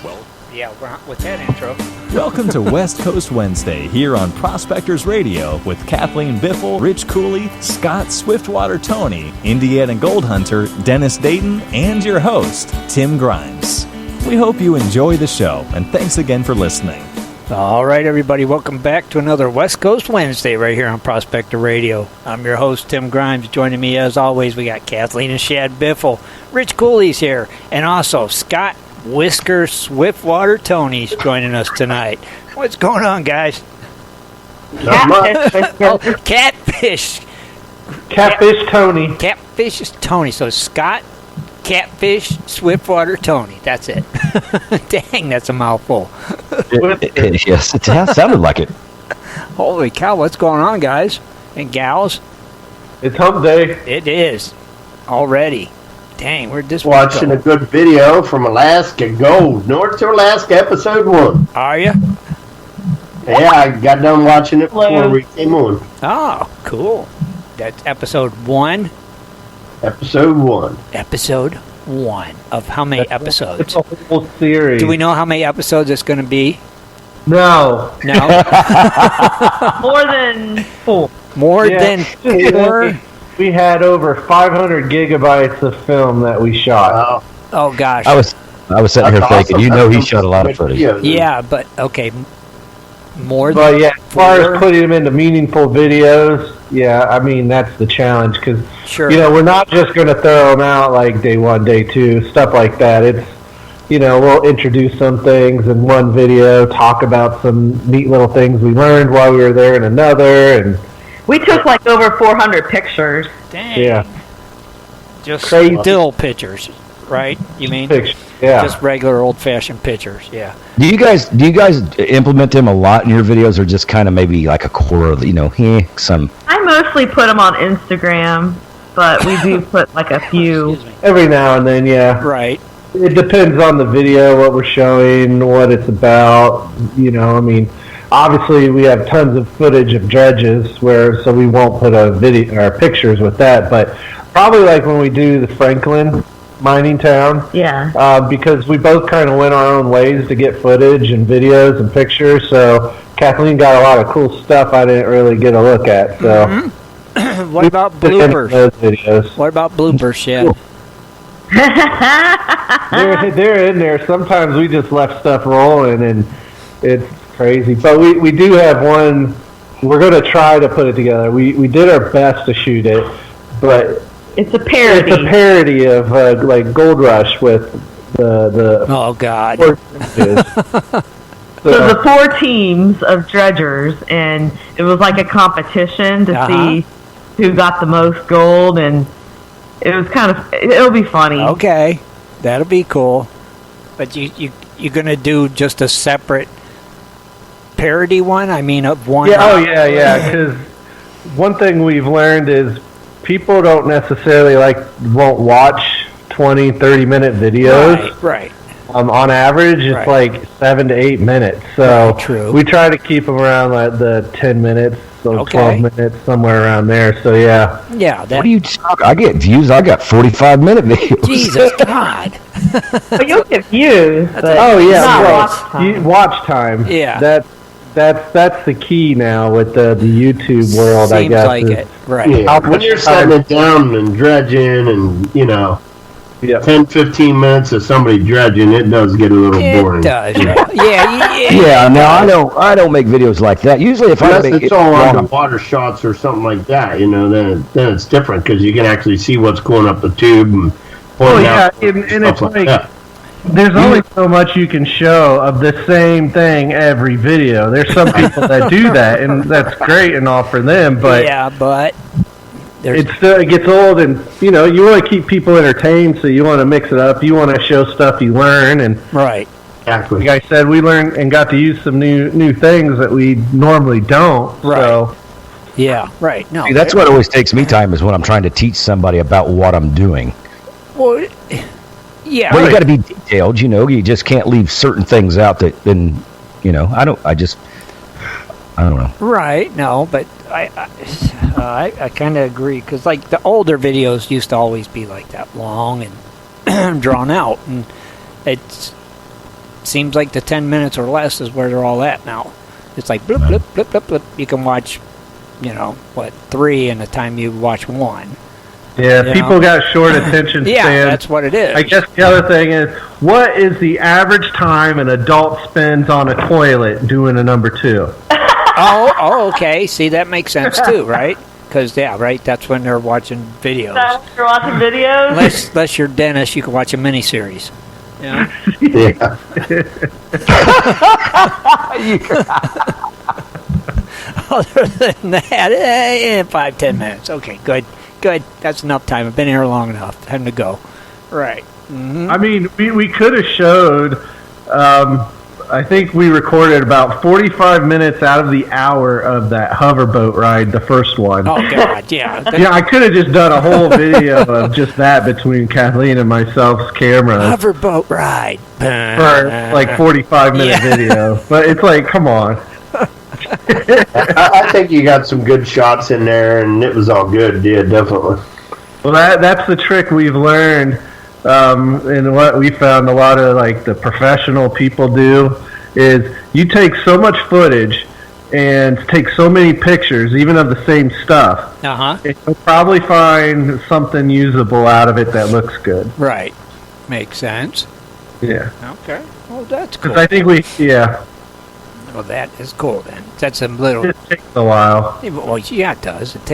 Well, yeah, with that intro. Welcome to West Coast Wednesday here on Prospectors Radio with Kathleen Biffle, Rich Cooley, Scott Swiftwater Tony, Indiana Gold Hunter, Dennis Dayton, and your host, Tim Grimes. We hope you enjoy the show, and thanks again for listening. All right, everybody, welcome back to another West Coast Wednesday right here on Prospector Radio. I'm your host, Tim Grimes. Joining me, as always, we got Kathleen and Shad Biffle. Rich Cooley's here, and also Scott Whisker Swiftwater Tony's joining us tonight. What's going on, guys? Catfish. Catfish Tony. Catfish is Tony. So Scott, Catfish, Swiftwater Tony. That's it. Dang, that's a mouthful. Yes, it sounded like it. Holy cow, what's going on, guys and gals? It's hump day. It is. Already. Dang, where'd this watching a good video from Alaska Gold, North to Alaska, episode 1. Are you? Yeah, I got done watching it before we came on. Oh, cool. That's episode 1? Episode 1. Episode 1 of how many episodes? It's a whole series. Do we know how many episodes it's going to be? No. No? More than 4. More than 4? We had over 500 gigabytes of film that we shot. Oh gosh. I was sitting here thinking, he shot a lot of footage. Yeah, but okay. More than But yeah, as far as putting them into meaningful videos, yeah, I mean, that's the challenge. Because, we're not just going to throw them out like day 1, day 2, stuff like that. It's, we'll introduce some things in one video, talk about some neat little things we learned while we were there in another, and we took like over 400 pictures. Dang. Yeah. Just still pictures, right? You mean? Pictures, yeah. Just regular old-fashioned pictures, yeah. Do you guys implement them a lot in your videos, or just kind of maybe like a core of, some? I mostly put them on Instagram, but we do put like a few. Every now and then, yeah. Right. It depends on the video, what we're showing, what it's about. Obviously, we have tons of footage of dredges, so we won't put a video or pictures with that. But probably like when we do the Franklin mining town, because we both kind of went our own ways to get footage and videos and pictures. So Kathleen got a lot of cool stuff I didn't really get a look at. So, what about bloopers? Those videos. What about bloopers, Shad? They're in there. Sometimes we just left stuff rolling, and it's crazy. But we do have one. We're going to try to put it together. We did our best to shoot it, but it's a parody. It's a parody of like Gold Rush with the oh god. So the 4 teams of dredgers, and it was like a competition to see who got the most gold, and it was it'll be funny. Okay, that'll be cool. But you're gonna do just a separate parody one? I mean, of one. Yeah, yeah. Because one thing we've learned is people don't necessarily won't watch 20, 30-minute videos. Right. On average, it's like 7 to 8 minutes. So we try to keep them around the 10 minutes, 12 minutes, somewhere around there. So yeah. Yeah. What do you talk? I get views. I got 45-minute videos. Jesus God. But you'll get views. Watch time. Yeah. That's the key now with the YouTube world. Seems I guess. Like it. Right. Yeah. When you're setting it down and dredging and 10, 15 minutes of somebody dredging, it does get a little boring. It does. Yeah. Yeah. No, I don't make videos like that. Usually, if I make it's all underwater shots or something like that, then it's different because you can actually see what's going up the tube and pointing out. And it's like there's only so much you can show of the same thing every video. There's some people that do that, and that's great and all for them. But it gets old, and you want to keep people entertained, so you want to mix it up. You want to show stuff you learn, and exactly. Like I said, we learned and got to use some new things that we normally don't. Right. So. Yeah. Right. No. See, that's what always takes me time is when I'm trying to teach somebody about what I'm doing. Well. Yeah. Well, you got to be detailed. You just can't leave certain things out that then. I don't know. Right. No, but I kind of agree because the older videos used to always be like that long and drawn out, and it seems like the 10 minutes or less is where they're all at now. It's like blip, blip, blip, blip, blip. You can watch, 3 in the time you watch one. Yeah, people got short attention span. Yeah, that's what it is. I guess the other thing is, what is the average time an adult spends on a toilet doing a number 2? Oh, okay. See, that makes sense too, right? Because, that's when they're watching videos. You're watching videos? Unless you're Dennis, you can watch a miniseries. Yeah. Other than that, 5-10 minutes. Okay, good. That's enough time. I've been here long enough. Time to go. Right. Mm-hmm. I mean, we could have showed. I think we recorded about 45 minutes out of the hour of that hoverboat ride, the first one. Oh, God, yeah. Yeah, I could have just done a whole video of just that between Kathleen and myself's camera. Hoverboat ride. For like 45-minute video. But it's like, come on. I think you got some good shots in there, and it was all good. Yeah, definitely. Well, that's the trick we've learned. And what we found a lot of like the professional people do is you take so much footage and take so many pictures, even of the same stuff. You'll probably find something usable out of it that looks good. Right. Makes sense. Yeah. Okay. Well, that's cool. Because I think Well, that is cool then. That's a little. It takes a while. Well, yeah, it does. It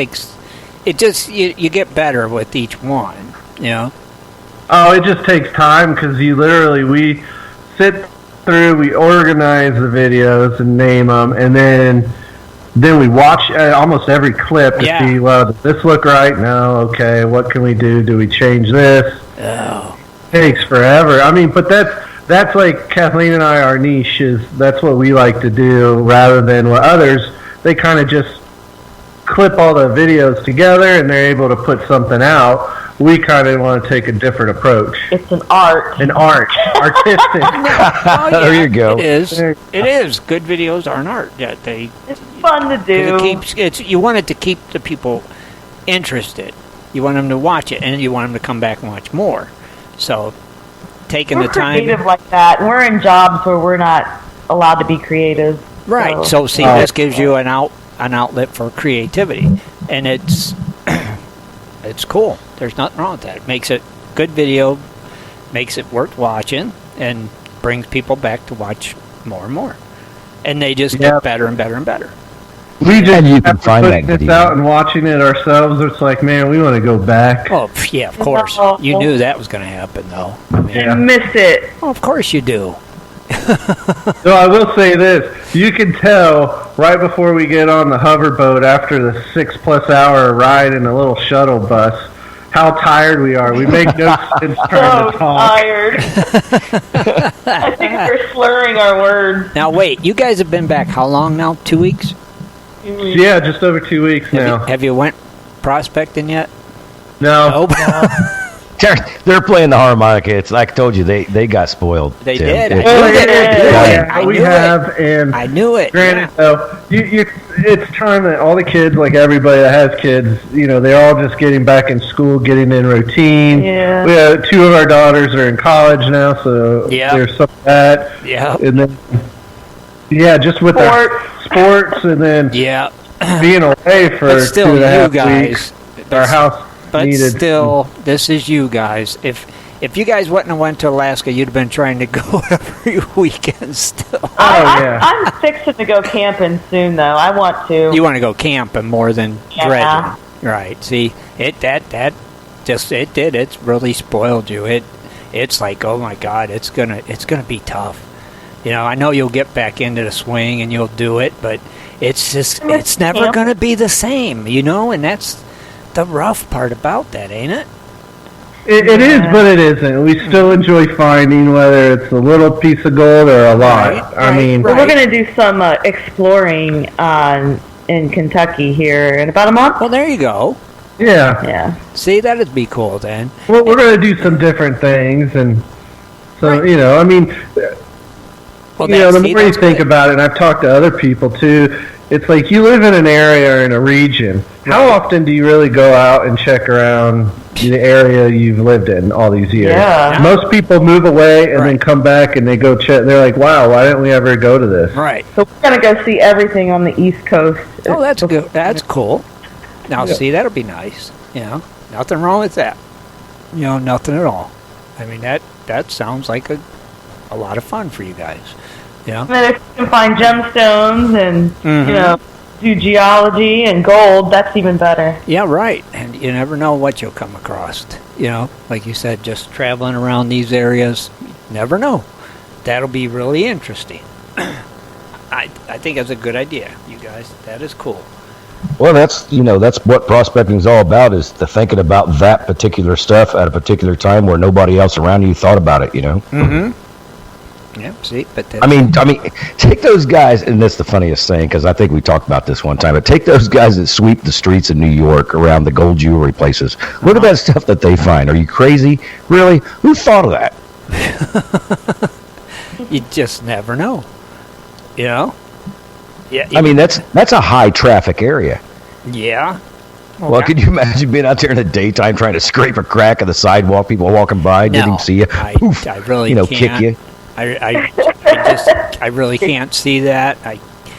just you get better with each one. Oh, it just takes time because we sit through, we organize the videos and name them, and then we watch almost every clip to see, well, does this look right? No, okay, what can we do? Do we change this? Oh. It takes forever. I mean, but that's like Kathleen and I, our niche is that's what we like to do rather than what others, they kind of just clip all the videos together and they're able to put something out. We kind of want to take a different approach. It's an art. Artistic. There you go. It is. Good videos are an art. Yeah, it's fun to do. You want it to keep the people interested. You want them to watch it, and you want them to come back and watch more. So, taking the time. We're creative like that. We're in jobs where we're not allowed to be creative. Right. So see, this gives you an outlet for creativity, and it's cool. There's nothing wrong with that. It makes it good video, makes it worth watching, and brings people back to watch more and more. And they just get better and better and better. We just you can find that this video out and watching it ourselves. It's like, man, we want to go back. Oh, yeah, of course. You knew that was going to happen, though. I miss it. Oh, of course you do. So I will say this. You can tell right before we get on the hoverboat after the 6+ hour ride in a little shuttle bus how tired we are. We make no sense trying to talk. Tired. I think we're slurring our words. Now, wait. You guys have been back how long now? 2 weeks? Yeah, just over 2 weeks now. Have you went prospecting yet? No. They're playing the harmonica. It's like I told you, they got spoiled. They Tim. did. And I knew it. Granted, though, it's time that all the kids, like everybody that has kids, they're all just getting back in school, getting in routine. Yeah. We have 2 of our daughters are in college now, so there's some of that. Yeah. And then, just with our sports, and then being away for but still, 2.5 weeks. Our house. But still, this is you guys. If you guys wouldn't have went to Alaska, you'd have been trying to go every weekend still. I'm fixing to go camping soon, though. I want to. You want to go camping more than dredging, right? See, it's really spoiled you. It's like, oh my God, it's gonna be tough. I know you'll get back into the swing and you'll do it, but it's never gonna be the same, and that's the rough part about that, ain't it? It is, but it isn't. We still enjoy finding whether it's a little piece of gold or a lot. We're going to do some exploring in Kentucky here in about a month. Well, there you go. Yeah. See, that'd be cool then. Well, we're going to do some different things, and so the more you think about it, and I've talked to other people too. It's like you live in an area or in a region. How often do you really go out and check around the area you've lived in all these years. Yeah. Most people move away and Right. then come back and they go check. They're like, "Wow, why didn't we ever go to this?" Right. So we're gonna go see everything on the East Coast. Oh, that's good. That's cool. Now, see, that'll be nice. You know, nothing wrong with that. You know, nothing at all. I mean, that sounds like a lot of fun for you guys. You know? And then if you can find gemstones and Mhm. you know do geology and gold, that's even better. Yeah, right. And you never know what you'll come across. You know, like you said, just traveling around these areas, never know. That'll be really interesting. I think that's a good idea, you guys. That is cool. Well, that's what prospecting is all about, is the thinking about that particular stuff at a particular time where nobody else around you thought about it, you know? Mm-hmm. Yep, see, but that's, I mean, take those guys, and that's the funniest thing, because I think we talked about this one time, but take those guys that sweep the streets of New York around the gold jewelry places. Look at that stuff that they find. Are you crazy? Really? Who thought of that? you just never know. You know? Yeah. I mean, that's a high traffic area. Yeah. Well, could you imagine being out there in the daytime trying to scrape a crack of the sidewalk, people walking by, didn't even see you, poof, I really can't. kick you. I really can't see that.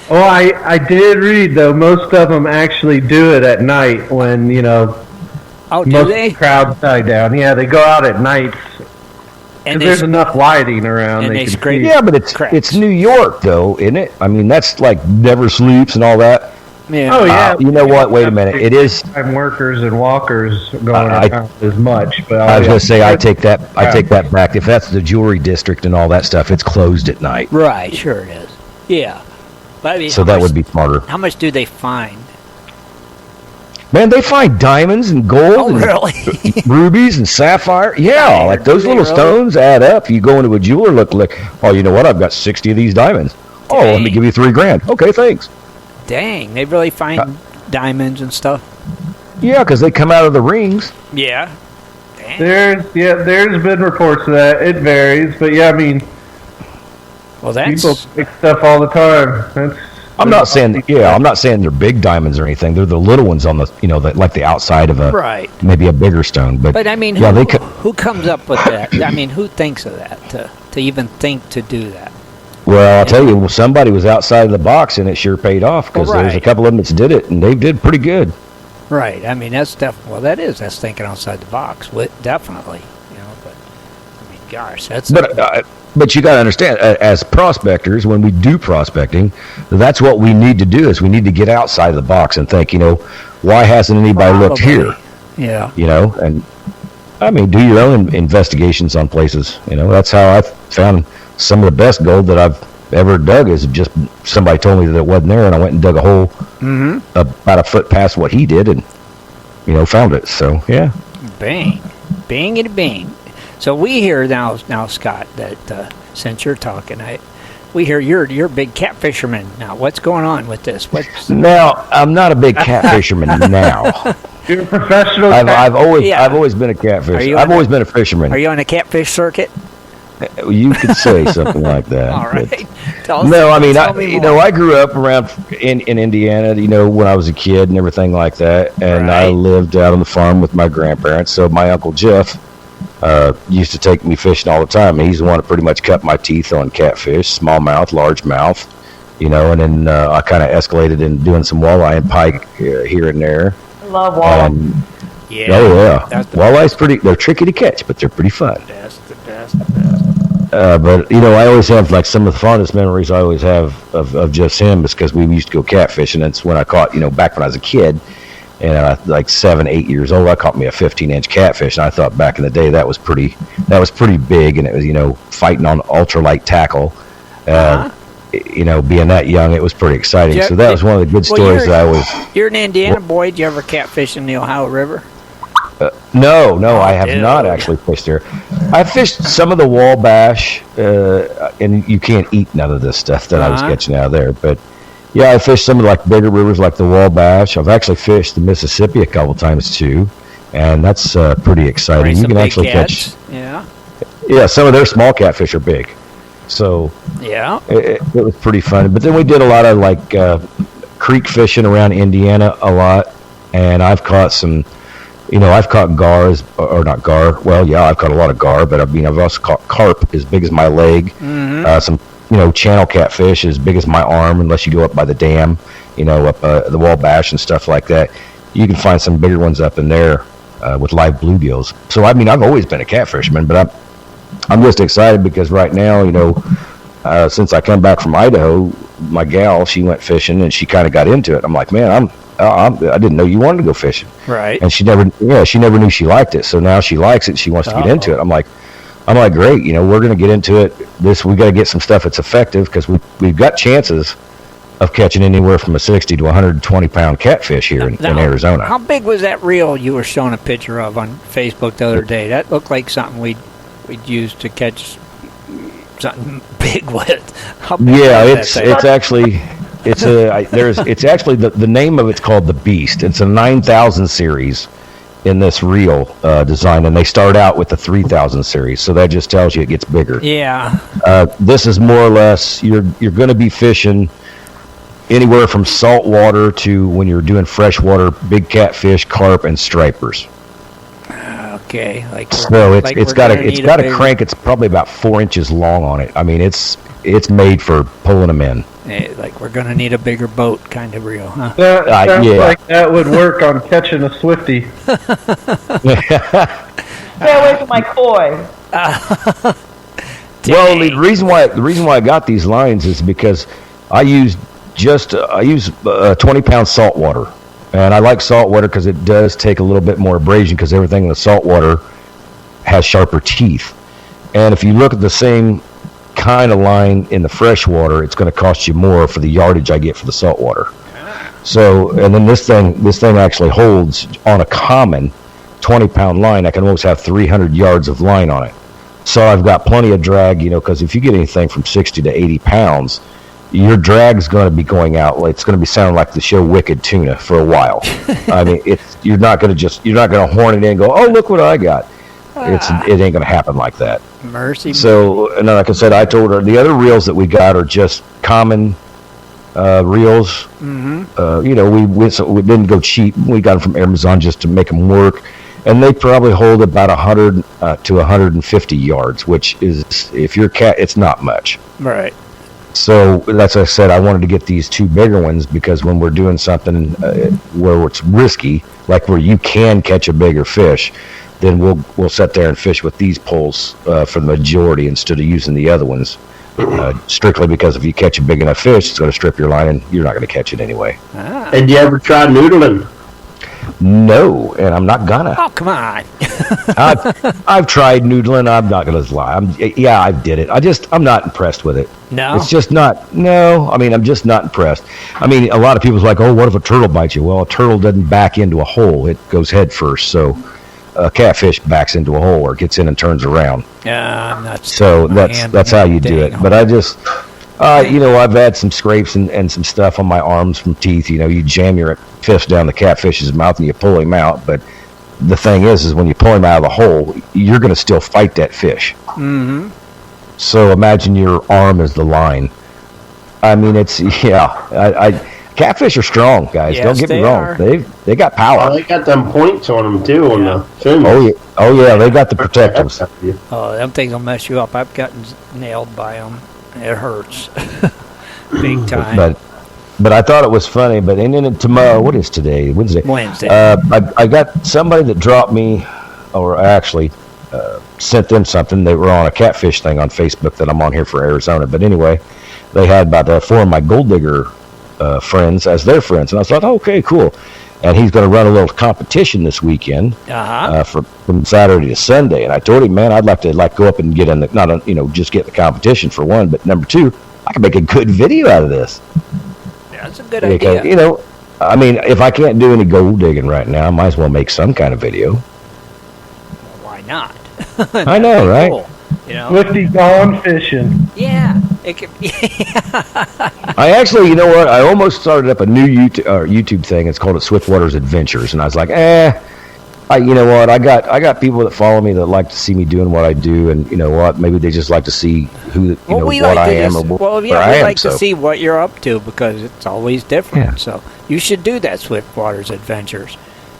I did read though. Most of them actually do it at night when Oh, do most they? crowds die down. Yeah, they go out at nights. And If there's enough lighting around, and they they can scrape- see. Yeah, but Cracks. it's New York, though, isn't it? I mean, that's like never sleeps and all that. Yeah. Oh yeah. You know what? Wait a minute. It is. Time workers and walkers going I- around as much, but I was going to say I take that back. If that's the jewelry district and all that stuff, it's closed at night. Right. Sure it is. Yeah. But I mean, So how that much- would be smarter. How much do they find? Man, they find diamonds and gold Oh, and really? rubies and sapphire. Yeah, Diamond, like those do little they really? stones add up. You go into a jeweler, look like, oh, you know what? I've got 60 of these diamonds. Oh, let me Dang. give you $3,000. Okay, thanks. Dang, they really find diamonds and stuff. Yeah, because they come out of the rings. Yeah. Dang. there's been reports of that. It varies, but yeah, I mean, Well, that's people pick stuff all the time. I'm not saying they're big diamonds or anything. They're the little ones on the, like the outside of right. maybe a bigger stone. But I mean, yeah, who comes up with that? I mean, who thinks of that to even think to do that? Well, I'll tell you, somebody was outside of the box, and it sure paid off, because there's a Right. couple of them that did it, and they did pretty good. Right. I mean, that's that's thinking outside the box. Definitely. But I mean, gosh, that's. But you got to understand, as prospectors, when we do prospecting, that's what we need to do, is we need to get outside of the box and think, why hasn't anybody looked here? Yeah. And I mean, do your own investigations on places. That's how I found some of the best gold that I've ever dug, is just somebody told me that it wasn't there, and I went and dug a hole about a foot past what he did, and found it. So yeah. Bang, bang, and bang. So we hear now, Scott, that since you're talking, we hear you're a big cat fisherman. Now, what's going on with this? Now, I'm not a big cat fisherman now. You're a professional. I've always been a catfisher. I've always been a fisherman. Are you on a catfish circuit? You could say something like that. All right. I grew up around in Indiana, when I was a kid and everything like that, and I lived out on the farm with my grandparents. So my Uncle Jeff used to take me fishing all the time. He's the one that pretty much cut my teeth on catfish, smallmouth, largemouth, and then I kind of escalated in doing some walleye and pike here and there. I love walleye. Yeah. Oh yeah, walleye's they're tricky to catch, but they're pretty fun. That's the best. But I always have, like, some of the fondest memories I always have of just him is because we used to go catfishing. It's when I caught, back when I was a kid, and like 7, 8 years old, I caught me a 15-inch catfish, and I thought back in the day that was pretty big, and it was fighting on ultralight tackle. Being that young, it was pretty exciting. So that was one of the good stories that I was. You're an Indiana boy. Did you ever catfish in the Ohio River? No, I have not actually fished there. I fished some of the Wabash, and you can't eat none of this stuff that I was catching out of there. But yeah, I fished some of the bigger rivers like the Wabash. I've actually fished the Mississippi a couple times too, and that's pretty exciting. You can actually catch. Yeah, some of their small catfish are big, so yeah, it was pretty fun. But then we did a lot of creek fishing around Indiana a lot, and I've caught some I've caught gars, or not gar. Well, yeah, I've caught a lot of gar, but I've also caught carp as big as my leg. Some, channel catfish as big as my arm, unless you go up by the dam, up the Wabash and stuff like that. You can find some bigger ones up in there with live bluegills. So, I've always been a catfisherman, but I'm just excited because right now, since I come back from Idaho, my gal, she went fishing and she kind of got into it. I'm like, man, I didn't know you wanted to go fishing. Right. And she never knew she liked it. So now she likes it. She wants to get into it. I'm like, great. We're going to get into it. We got to get some stuff that's effective because we've got chances of catching anywhere from a 60 to 120 pound catfish here in Arizona. How big was that reel you were showing a picture of on Facebook the other day? That looked like something we'd use to catch something big with. It's actually the name of it's called the Beast. It's a 9,000 series in this reel design, and they start out with the 3,000 series, so that just tells you it gets bigger. Yeah. This is more or less you're going to be fishing anywhere from saltwater to when you're doing freshwater, big catfish, carp, and stripers. Okay, it's got a crank. It's probably about 4 inches long on it. It's made for pulling them in. Like we're gonna need a bigger boat kind of reel, huh? That sounds like that would work on catching a Swifty. Stay away from my koi. Well, the reason why I got these lines is because I use 20-pound salt water. And I like salt water because it does take a little bit more abrasion because everything in the salt water has sharper teeth. And if you look at the same kind of line in the fresh water, it's going to cost you more for the yardage I get for the salt water. So, and then this thing actually holds on a common 20-pound line. I can almost have 300 yards of line on it. So I've got plenty of drag, because if you get anything from 60 to 80 pounds, your drag's going to be going out. It's going to be sounding like the show Wicked Tuna for a while. You're not going to horn it in and go, oh, look what I got. It ain't going to happen like that. Mercy. So, and like I said, I told her the other reels that we got are just common reels. Mm-hmm. We didn't go cheap. We got them from Amazon just to make them work. And they probably hold about 100 to 150 yards, which is, if you're cat, it's not much. Right. So that's what I said. I wanted to get these two bigger ones because when we're doing something where it's risky, like where you can catch a bigger fish, then we'll sit there and fish with these poles for the majority instead of using the other ones. Strictly because if you catch a big enough fish, it's going to strip your line and you're not going to catch it anyway. And you ever try noodling? No, and I'm not gonna. Oh, come on. I've tried noodling. I'm not gonna lie. I did it. I'm not impressed with it. No, it's just not. No, I'm just not impressed. A lot of people's like, oh, what if a turtle bites you? Well, a turtle doesn't back into a hole. It goes head first. So a catfish backs into a hole or gets in and turns around. Yeah, I'm not. So that's how you do it. But I just. I've had some scrapes and some stuff on my arms from teeth. You jam your fist down the catfish's mouth and you pull him out. But the thing is when you pull him out of the hole, you're going to still fight that fish. Mm-hmm. So imagine your arm as the line. Catfish are strong, guys. Yes, don't get me wrong. They got power. Oh, they got them points on them too on the fins. Oh yeah, they got the protectors. Oh, them things will mess you up. I've gotten nailed by them. It hurts big time. But I thought it was funny. But and then tomorrow, what is today? Wednesday. I got somebody that dropped me, or actually sent them something. They were on a catfish thing on Facebook that I'm on here for Arizona. But anyway, they had about 4 of my gold digger friends as their friends, and I thought, okay, cool. And he's going to run a little competition this weekend from Saturday to Sunday. And I told him, man, I'd like to go up and get in just get the competition for one, but number two, I can make a good video out of this. Yeah, that's a good idea. If I can't do any gold digging right now, I might as well make some kind of video. Why not? I know, right? Cool. Swifty gone fishing. Yeah. It could be. I actually, I almost started up a new YouTube thing. It's called Swiftwater's Adventures, and I was like, I got people that follow me that like to see me doing what I do, and maybe they just like to see what I am or where I am. We like to see what you're up to because it's always different. Yeah. So you should do that, Swiftwater's Adventures.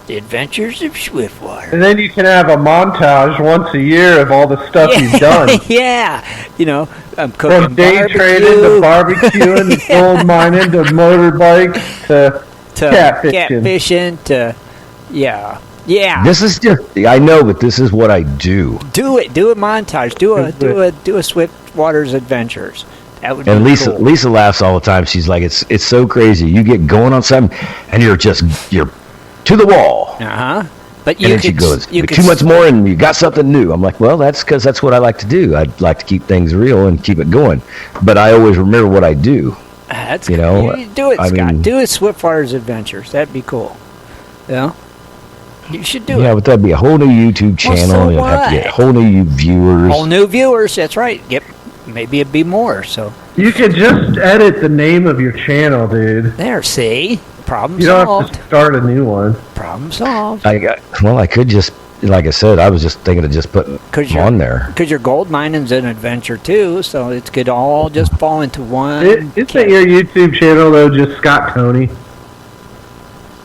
The Adventures of Swiftwater. And then you can have a montage once a year of all the stuff you've done. Yeah. You know, I'm cooking from day trading to barbecuing to gold mining to motorbikes to catfishing to, yeah. This is just, I know, but this is what I do. Do a montage. Do a Swiftwater's Adventures. That would and be Lisa, cool. Lisa laughs all the time. She's like, it's so crazy. You get going on something, and you're to the wall. But and then she goes, too much more, and you got something new. I'm like, well, that's because that's what I like to do. I'd like to keep things real and keep it going. But I always remember what I do. That's you do it, Scott. Do it, Swiftwater's Adventures. That'd be cool. Yeah, you should do it. Yeah, but that'd be a whole new YouTube channel. You'd have to get whole new viewers. Whole new viewers. That's right. Maybe it'd be more. So you could just edit the name of your channel, dude. There, see. Problem solved. You don't have to start a new one. Problem solved. I could just, like I said, I was just thinking of just putting on there. Because your gold mining's an adventure too, so it could all just fall into one. Isn't your YouTube channel, though, just Scott Tony?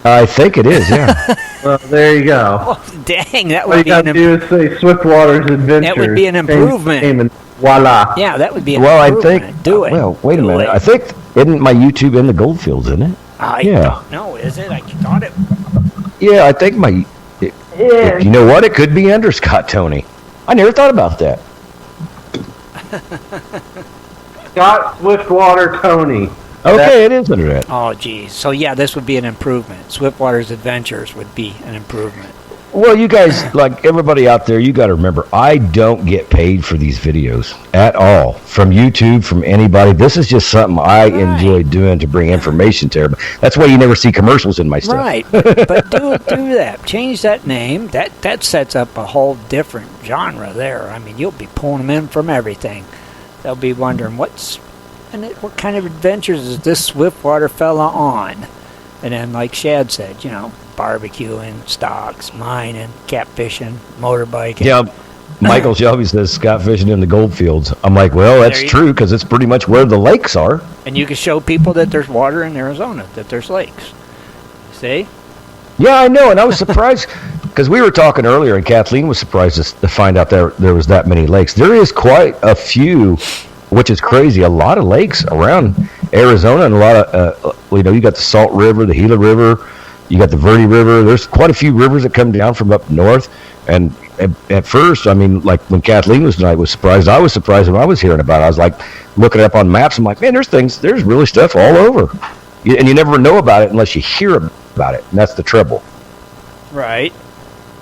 I think it is, yeah. Well, there you go. Oh, dang, that would be an improvement. All you got to do is say Swiftwater's Adventures. That would be an improvement. And voila. Yeah, that would be an improvement. I think... Do it. Well, wait a minute. I think, isn't my YouTube in the Goldfields, isn't it? I don't know, is it? I thought it... Yeah, I think you know what? It could be under Scott Tony. I never thought about that. Scott Swiftwater Tony. Okay, it is under that. Oh, geez. So, yeah, this would be an improvement. Swiftwater's Adventures would be an improvement. Well, you guys, like everybody out there, you got to remember, I don't get paid for these videos at all. From YouTube, from anybody. This is just something I enjoy doing to bring information to everybody. That's why you never see commercials in my stuff. Right. But do that. Change that name. That sets up a whole different genre there. I mean, you'll be pulling them in from everything. They'll be wondering, what kind of adventures is this Swiftwater fella on? And then, like Shad said, barbecuing, stocks, mining, catfishing, motorbiking. Yeah, Michael Shelby says Scott fishing in the Goldfields. I'm like, well, that's true because it's pretty much where the lakes are. And you can show people that there's water in Arizona, that there's lakes. See? Yeah, I know, and I was surprised because we were talking earlier, and Kathleen was surprised to find out there was that many lakes. There is quite a few, which is crazy. A lot of lakes around Arizona, and a lot of you got the Salt River, the Gila River. You got the Verde River. There's quite a few rivers that come down from up north. And at first, I mean, like when Kathleen was tonight, was surprised. I was surprised when I was hearing about it. I was like looking up on maps. I'm like, man, there's really stuff all over. And you never know about it unless you hear about it. And that's the trouble. Right.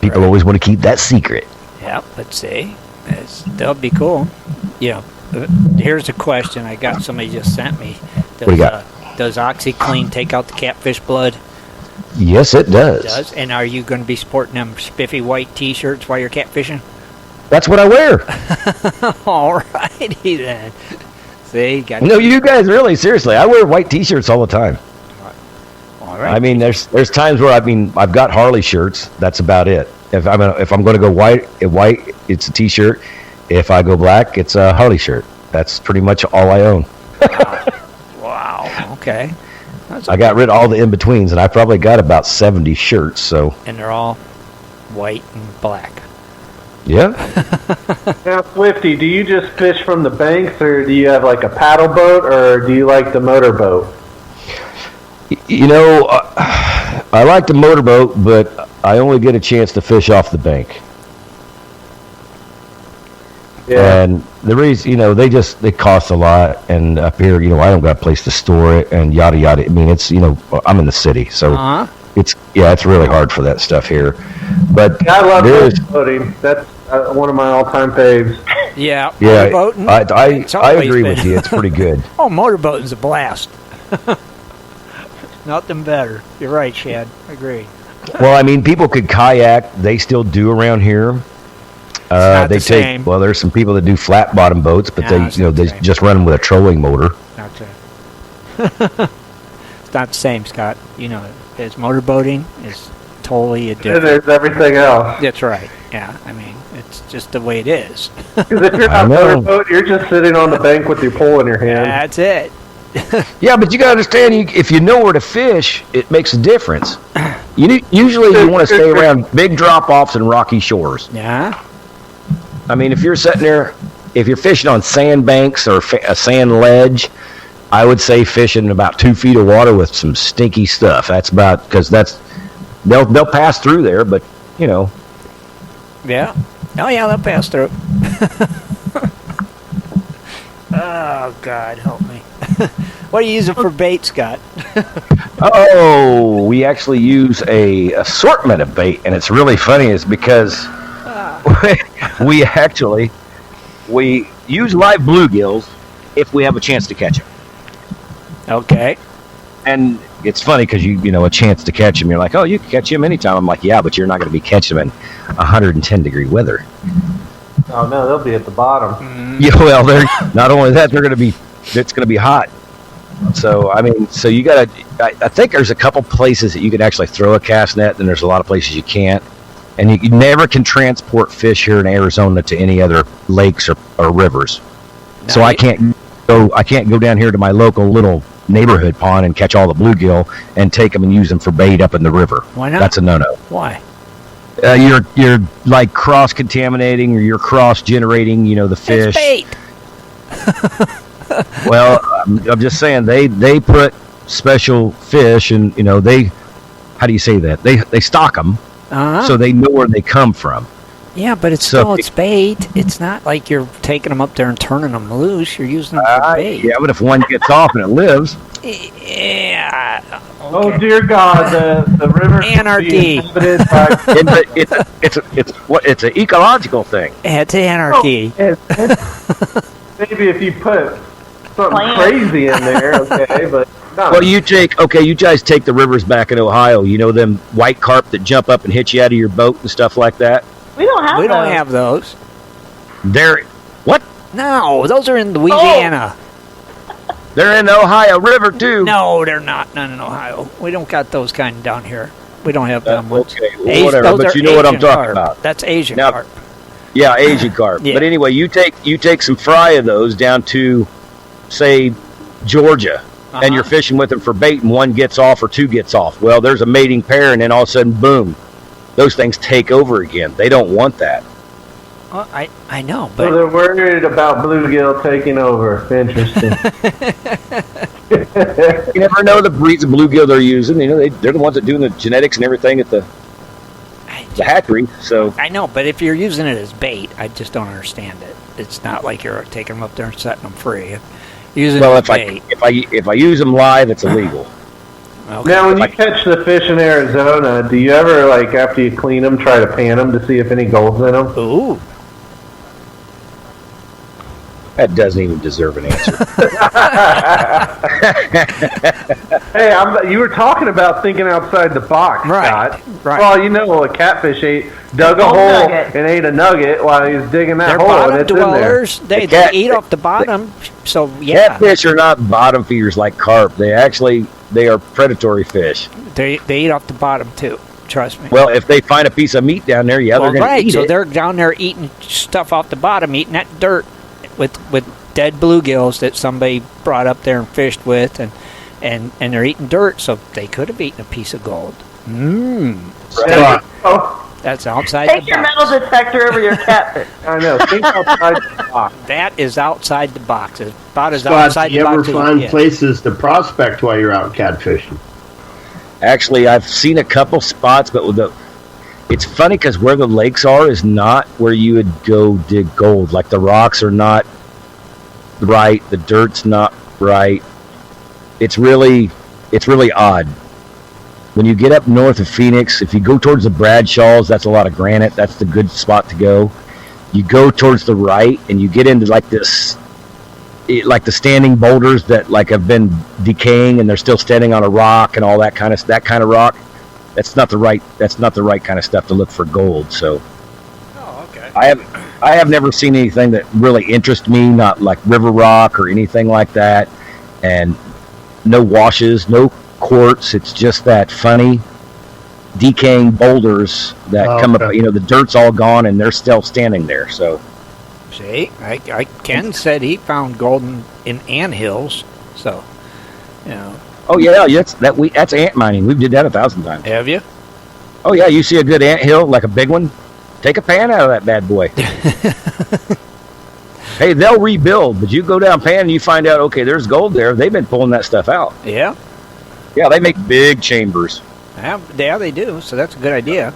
People always want to keep that secret. Yeah, but see, that'll be cool. Here's a question I got. Somebody just sent me. What do you got? Does OxyClean take out the catfish blood? Yes, it does. It does. And are you going to be sporting them spiffy white T-shirts while you're catfishing? That's what I wear. All righty then. See, no, you guys really seriously. I wear white T-shirts all the time. All right. I mean, there's times where I've got Harley shirts. That's about it. If I'm going to go white, it's a T-shirt. If I go black, it's a Harley shirt. That's pretty much all I own. Wow. Okay. I got rid of all the in-betweens, and I probably got about 70 shirts. So. And they're all white and black. Yeah. Now, Swifty, do you just fish from the banks, or do you have like a paddle boat, or do you like the motorboat? I like the motorboat, but I only get a chance to fish off the bank. Yeah. And the reason, they cost a lot, and up here, I don't got a place to store it, and yada yada. I mean, it's I'm in the city, so it's really hard for that stuff here. But I love motorboating. That's one of my all-time faves. Yeah, motorboating. I agree with you. It's pretty good. Oh, motorboating's a blast. Nothing better. You're right, Shad. Agreed. Well, I mean, people could kayak. They still do around here. There's some people that do flat bottom boats, but they just run them with a trolling motor. Not it's not the same, Scott. It's motorboating is totally different. And there's everything else. That's right. Yeah, I mean, it's just the way it is. Because if you're not motorboat, you're just sitting on the bank with your pole in your hand. That's it. Yeah, but you got to understand, if you know where to fish, it makes a difference. Usually you want to stay around big drop-offs and rocky shores. Yeah. I mean, if you're sitting there, if you're fishing on sandbanks or a sand ledge, I would say fishing about 2 feet of water with some stinky stuff. That's about, because they'll pass through there, but, you know. Yeah. Oh, yeah, they'll pass through. Oh, God, help me. What are you using for bait, Scott? Oh, we actually use a assortment of bait, and it's really funny is because we use live bluegills if we have a chance to catch them. Okay. And it's funny because you know a chance to catch them. You're like, oh, you can catch them anytime. I'm like, yeah, but you're not going to be catching them in 110-degree weather. Oh no, they'll be at the bottom. Yeah, well, they're not only that, it's going to be hot. So I mean, so you got to. I think there's a couple places that you can actually throw a cast net, and there's a lot of places you can't. And you never can transport fish here in Arizona to any other lakes or rivers. So I can't go down here to my local little neighborhood pond and catch all the bluegill and take them and use them for bait up in the river. Why not? That's a no-no. Why? You're like cross-contaminating or you're cross-generating, you know, the fish. It's bait. Well, I'm just saying they put special fish and, you know, how do you say that? They stock them so they know where they come from. Yeah, but it's bait. It's not like you're taking them up there and turning them loose. You're using them for bait. Yeah, but if one gets off and it lives. Yeah. Okay. Oh dear God, the river Anarchy. It's an ecological thing. It's anarchy. Maybe if you put something crazy in there, okay, but no. Well, you guys take the rivers back in Ohio. You know them white carp that jump up and hit you out of your boat and stuff like that. We don't have those. They're what? No, those are in Louisiana. They're in the Ohio River too. No, they're not. None in Ohio. We don't got those kind down here. We don't have them. Okay, well, whatever. But you know what I'm talking about. That's Asian now, carp. Yeah, Asian carp. Yeah. But anyway, you take some fry of those down to, say, Georgia, and you're fishing with them for bait, and one gets off or two gets off. Well, there's a mating pair, and then all of a sudden, boom, those things take over again. They don't want that. Well, I know, but so they're worried about bluegill taking over. Interesting. You never know the breeds of bluegill they're using. You know, they're the ones that do the genetics and everything at the hatchery. So I know, but if you're using it as bait, I just don't understand it. It's not like you're taking them up there and setting them free. Using bait. If I use them live, it's illegal. Okay. Now, when you catch the fish in Arizona, do you ever, like, after you clean them, try to pan them to see if any gold's in them? Ooh. That doesn't even deserve an answer. Hey, you were talking about thinking outside the box, right, Scott. Right. Well, you know, a catfish dug a hole and ate a nugget while he was digging that hole, bottom and it's dwellers. in there. They eat off the bottom, so yeah. Catfish are not bottom feeders like carp. They are predatory fish. They eat off the bottom too. Trust me. Well, if they find a piece of meat down there, they're going to eat it. So they're down there eating stuff off the bottom, eating that dirt with dead bluegills that somebody brought up there and fished with, and they're eating dirt, so they could have eaten a piece of gold. Right. That's outside the box. Take your metal detector over your catfish. I know. Think outside the box. That is outside the box. It's about as Scott, outside do you the ever box as find you get. places to prospect while you're out catfishing? Actually, I've seen a couple spots, but it's funny because where the lakes are is not where you would go dig gold. Like the rocks are not right, the dirt's not right. It's really odd. When you get up north of Phoenix, if you go towards the Bradshaws, that's a lot of granite. That's the good spot to go. You go towards the right, and you get into like this, like the standing boulders that like have been decaying, and they're still standing on a rock and all that kind of rock. That's not the right kind of stuff to look for gold. So, okay. I have never seen anything that really interests me. Not like river rock or anything like that, and no washes, no quartz. It's just that funny decaying boulders that come up. You know, the dirt's all gone and they're still standing there. So, see, Ken said he found gold in anthills. So, you know. Oh yeah, that's ant mining. We've did that 1,000 times. Have you? Oh, yeah, you see a good anthill, like a big one, take a pan out of that bad boy. Hey, they'll rebuild, but you go down pan and you find out, okay, there's gold there. They've been pulling that stuff out. Yeah. Yeah, they make big chambers. Yeah, they do. So that's a good idea.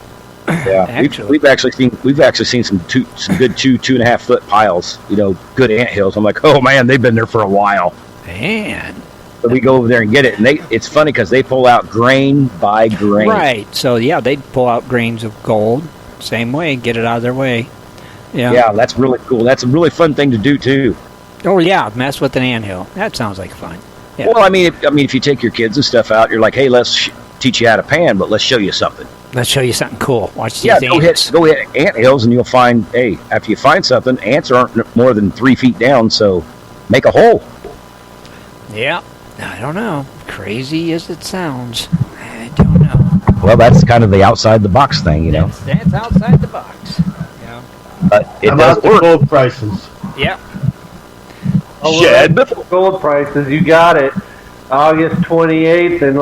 Yeah, we've actually seen some good 2.5 foot piles. Good anthills. I'm like, oh man, they've been there for a while. Man. So we go over there and get it, and it's funny because they pull out grain by grain. Right. So yeah, they pull out grains of gold. Same way, get it out of their way. Yeah. Yeah, that's really cool. That's a really fun thing to do too. Oh yeah, mess with an anthill. That sounds like fun. Yeah. Well, I mean, if you take your kids and stuff out, you're like, hey, let's teach you how to pan, but let's show you something. Let's show you something cool. Watch these ants. Go hit ant hills, and you'll find, hey, after you find something, ants aren't more than 3 feet down, so make a hole. Yeah. I don't know. Crazy as it sounds. I don't know. Well, that's kind of the outside the box thing, That's outside the box. Yeah. But it does work. Gold prices. Yeah. Gold prices, you got it. August 28th, and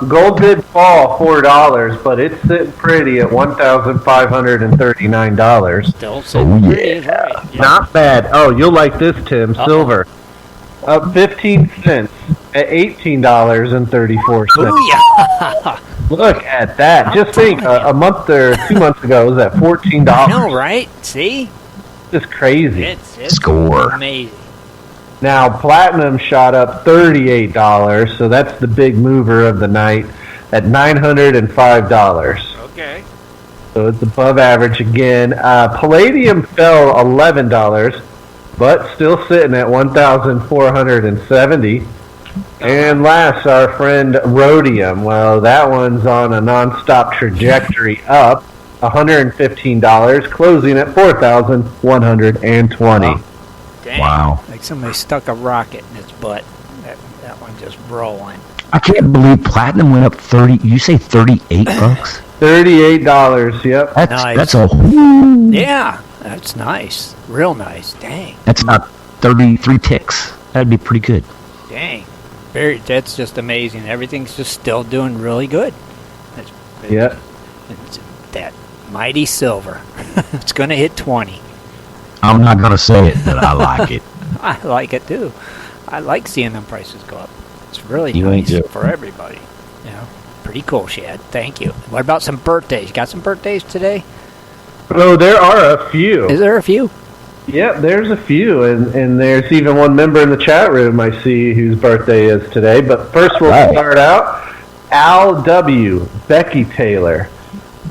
gold did fall $4, but it's sitting pretty at $1,539. Still sitting pretty, right? Yeah. Not bad. Oh, you'll like this, Tim. Silver up 15 cents at $18.34. Booyah! Look at that. Just think, a month or 2 months ago, it was at $14. I know, right? See? Just crazy. It's Score. Amazing. Now, platinum shot up $38, so that's the big mover of the night at $905. Okay. So it's above average again. Palladium fell $11, but still sitting at $1,470. And last, our friend rhodium. Well, that one's on a nonstop trajectory up, $115, closing at $4,120. Dang. Wow. Like somebody stuck a rocket in its butt. That one just rolling. I can't believe platinum went up 30. You say 38 bucks? $38, yep. That's Nice. That's a Yeah, that's nice. Real nice. Dang. That's not 33 ticks. That'd be pretty good. Dang. That's just amazing. Everything's just still doing really good. Yeah. It's that mighty silver. It's going to hit 20. I'm not going to say it, but I like it. I like it too. I like seeing them prices go up. It's really You ain't nice too. for everybody. Pretty cool, Shad. Thank you. What about some birthdays? Got some birthdays today? Oh, there are a few. Is there a few? Yeah, there's a few, and there's even one member in the chat room I see whose birthday is today. But first we'll start out. Al W., Becky Taylor,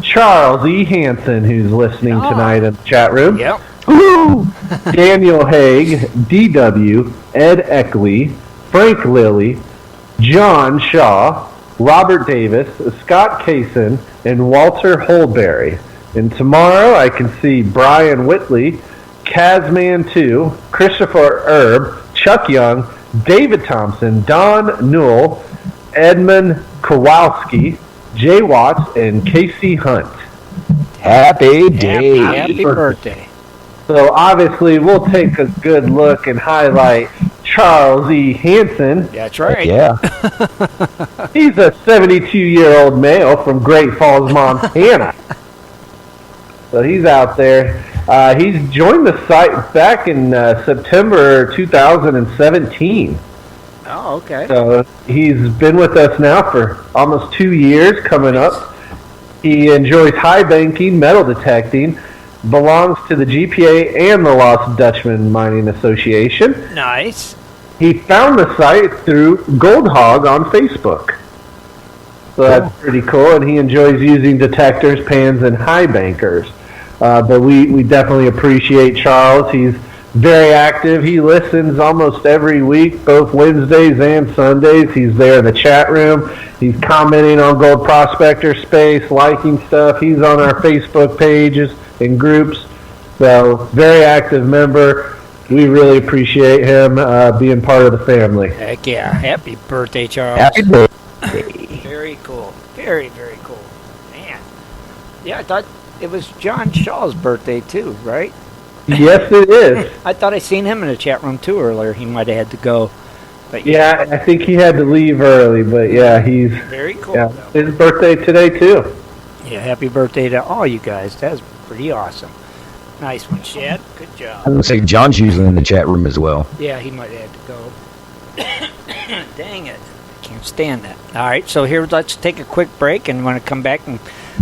Charles E. Hansen, who's listening tonight in the chat room. Yep. Woo! Daniel Haig, DW, Ed Eckley, Frank Lilly, John Shaw, Robert Davis, Scott Kaysen, and Walter Holberry. And tomorrow I can see Brian Whitley, Kazman 2, Christopher Erb, Chuck Young, David Thompson, Don Newell, Edmund Kowalski, Jay Watts, and Casey Hunt. Happy day. Happy birthday. So obviously we'll take a good look and highlight Charles E. Hansen. That's right. Yeah. He's a 72-year-old male from Great Falls, Montana. So he's out there. He's joined the site back in September 2017. Oh, okay. So he's been with us now for almost 2 years coming up. He enjoys high banking, metal detecting, belongs to the GPA and the Lost Dutchman Mining Association. Nice. He found the site through Gold Hog on Facebook. So that's pretty cool, and he enjoys using detectors, pans, and high bankers. But we definitely appreciate Charles. He's very active. He listens almost every week, both Wednesdays and Sundays. He's there in the chat room. He's commenting on Gold Prospector Space, liking stuff. He's on our Facebook pages and groups. So, very active member. We really appreciate him being part of the family. Heck yeah. Happy birthday, Charles. Happy birthday. Very cool. Very, very cool. Man. Yeah, I thought it was John Shaw's birthday too, right? Yes, it is. I thought I seen him in the chat room too earlier. He might have had to go. But Yeah, I think he had to leave early, but yeah, he's very cool. his birthday today too. Yeah, happy birthday to all you guys. That's pretty awesome. Nice one, Shad. Good job. I was going to say, John's usually in the chat room as well. Yeah, he might have to go. Dang it. I can't stand that. All right, so here, let's take a quick break and want to come back and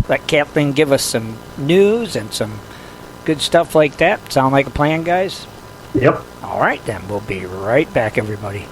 let Kathleen give us some news and some good stuff like that. Sound like a plan, guys? Yep. All right, then. We'll be right back, everybody.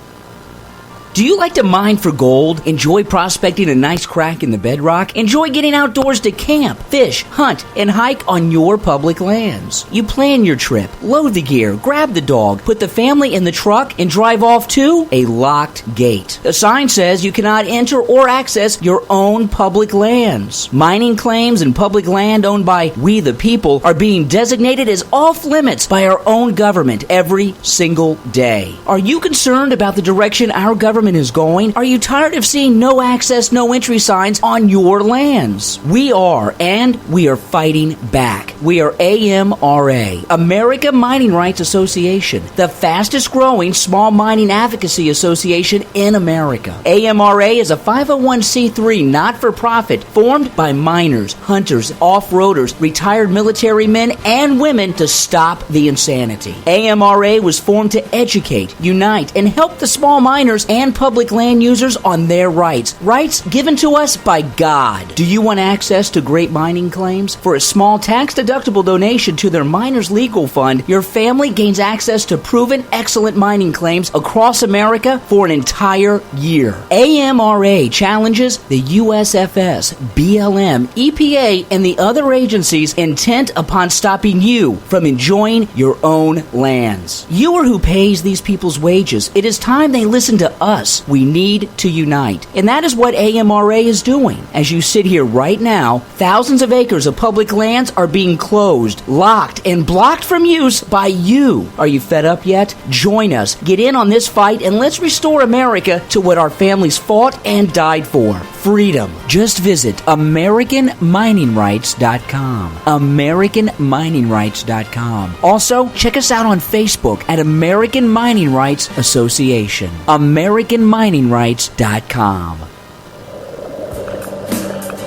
Do you like to mine for gold? Enjoy prospecting a nice crack in the bedrock? Enjoy getting outdoors to camp, fish, hunt, and hike on your public lands? You plan your trip, load the gear, grab the dog, put the family in the truck, and drive off to a locked gate. A sign says you cannot enter or access your own public lands. Mining claims and public land owned by we the people are being designated as off limits by our own government every single day. Are you concerned about the direction our government is going? Are you tired of seeing no access, no entry signs on your lands? We are, and we are fighting back. We are AMRA, America Mining Rights Association, the fastest growing small mining advocacy association in America. AMRA is a 501c3 not-for-profit formed by miners, hunters, off-roaders, retired military men and women to stop the insanity. AMRA was formed to educate, unite, and help the small miners and public land users on their rights given to us by God. Do you want access to great mining claims? For a small tax-deductible donation to their miners' legal fund, your family gains access to proven excellent mining claims across America for an entire year. AMRA challenges the USFS, BLM, EPA, and the other agencies intent upon stopping you from enjoying your own lands. You are who pays these people's wages. It is time they listen to us. We need to unite. And that is what AMRA is doing. As you sit here right now, thousands of acres of public lands are being closed, locked, and blocked from use by you. Are you fed up yet? Join us. Get in on this fight and let's restore America to what our families fought and died for. Freedom. Just visit AmericanMiningRights.com. AmericanMiningRights.com. Also, check us out on Facebook at American Mining Rights Association. AmericanMiningRights.com.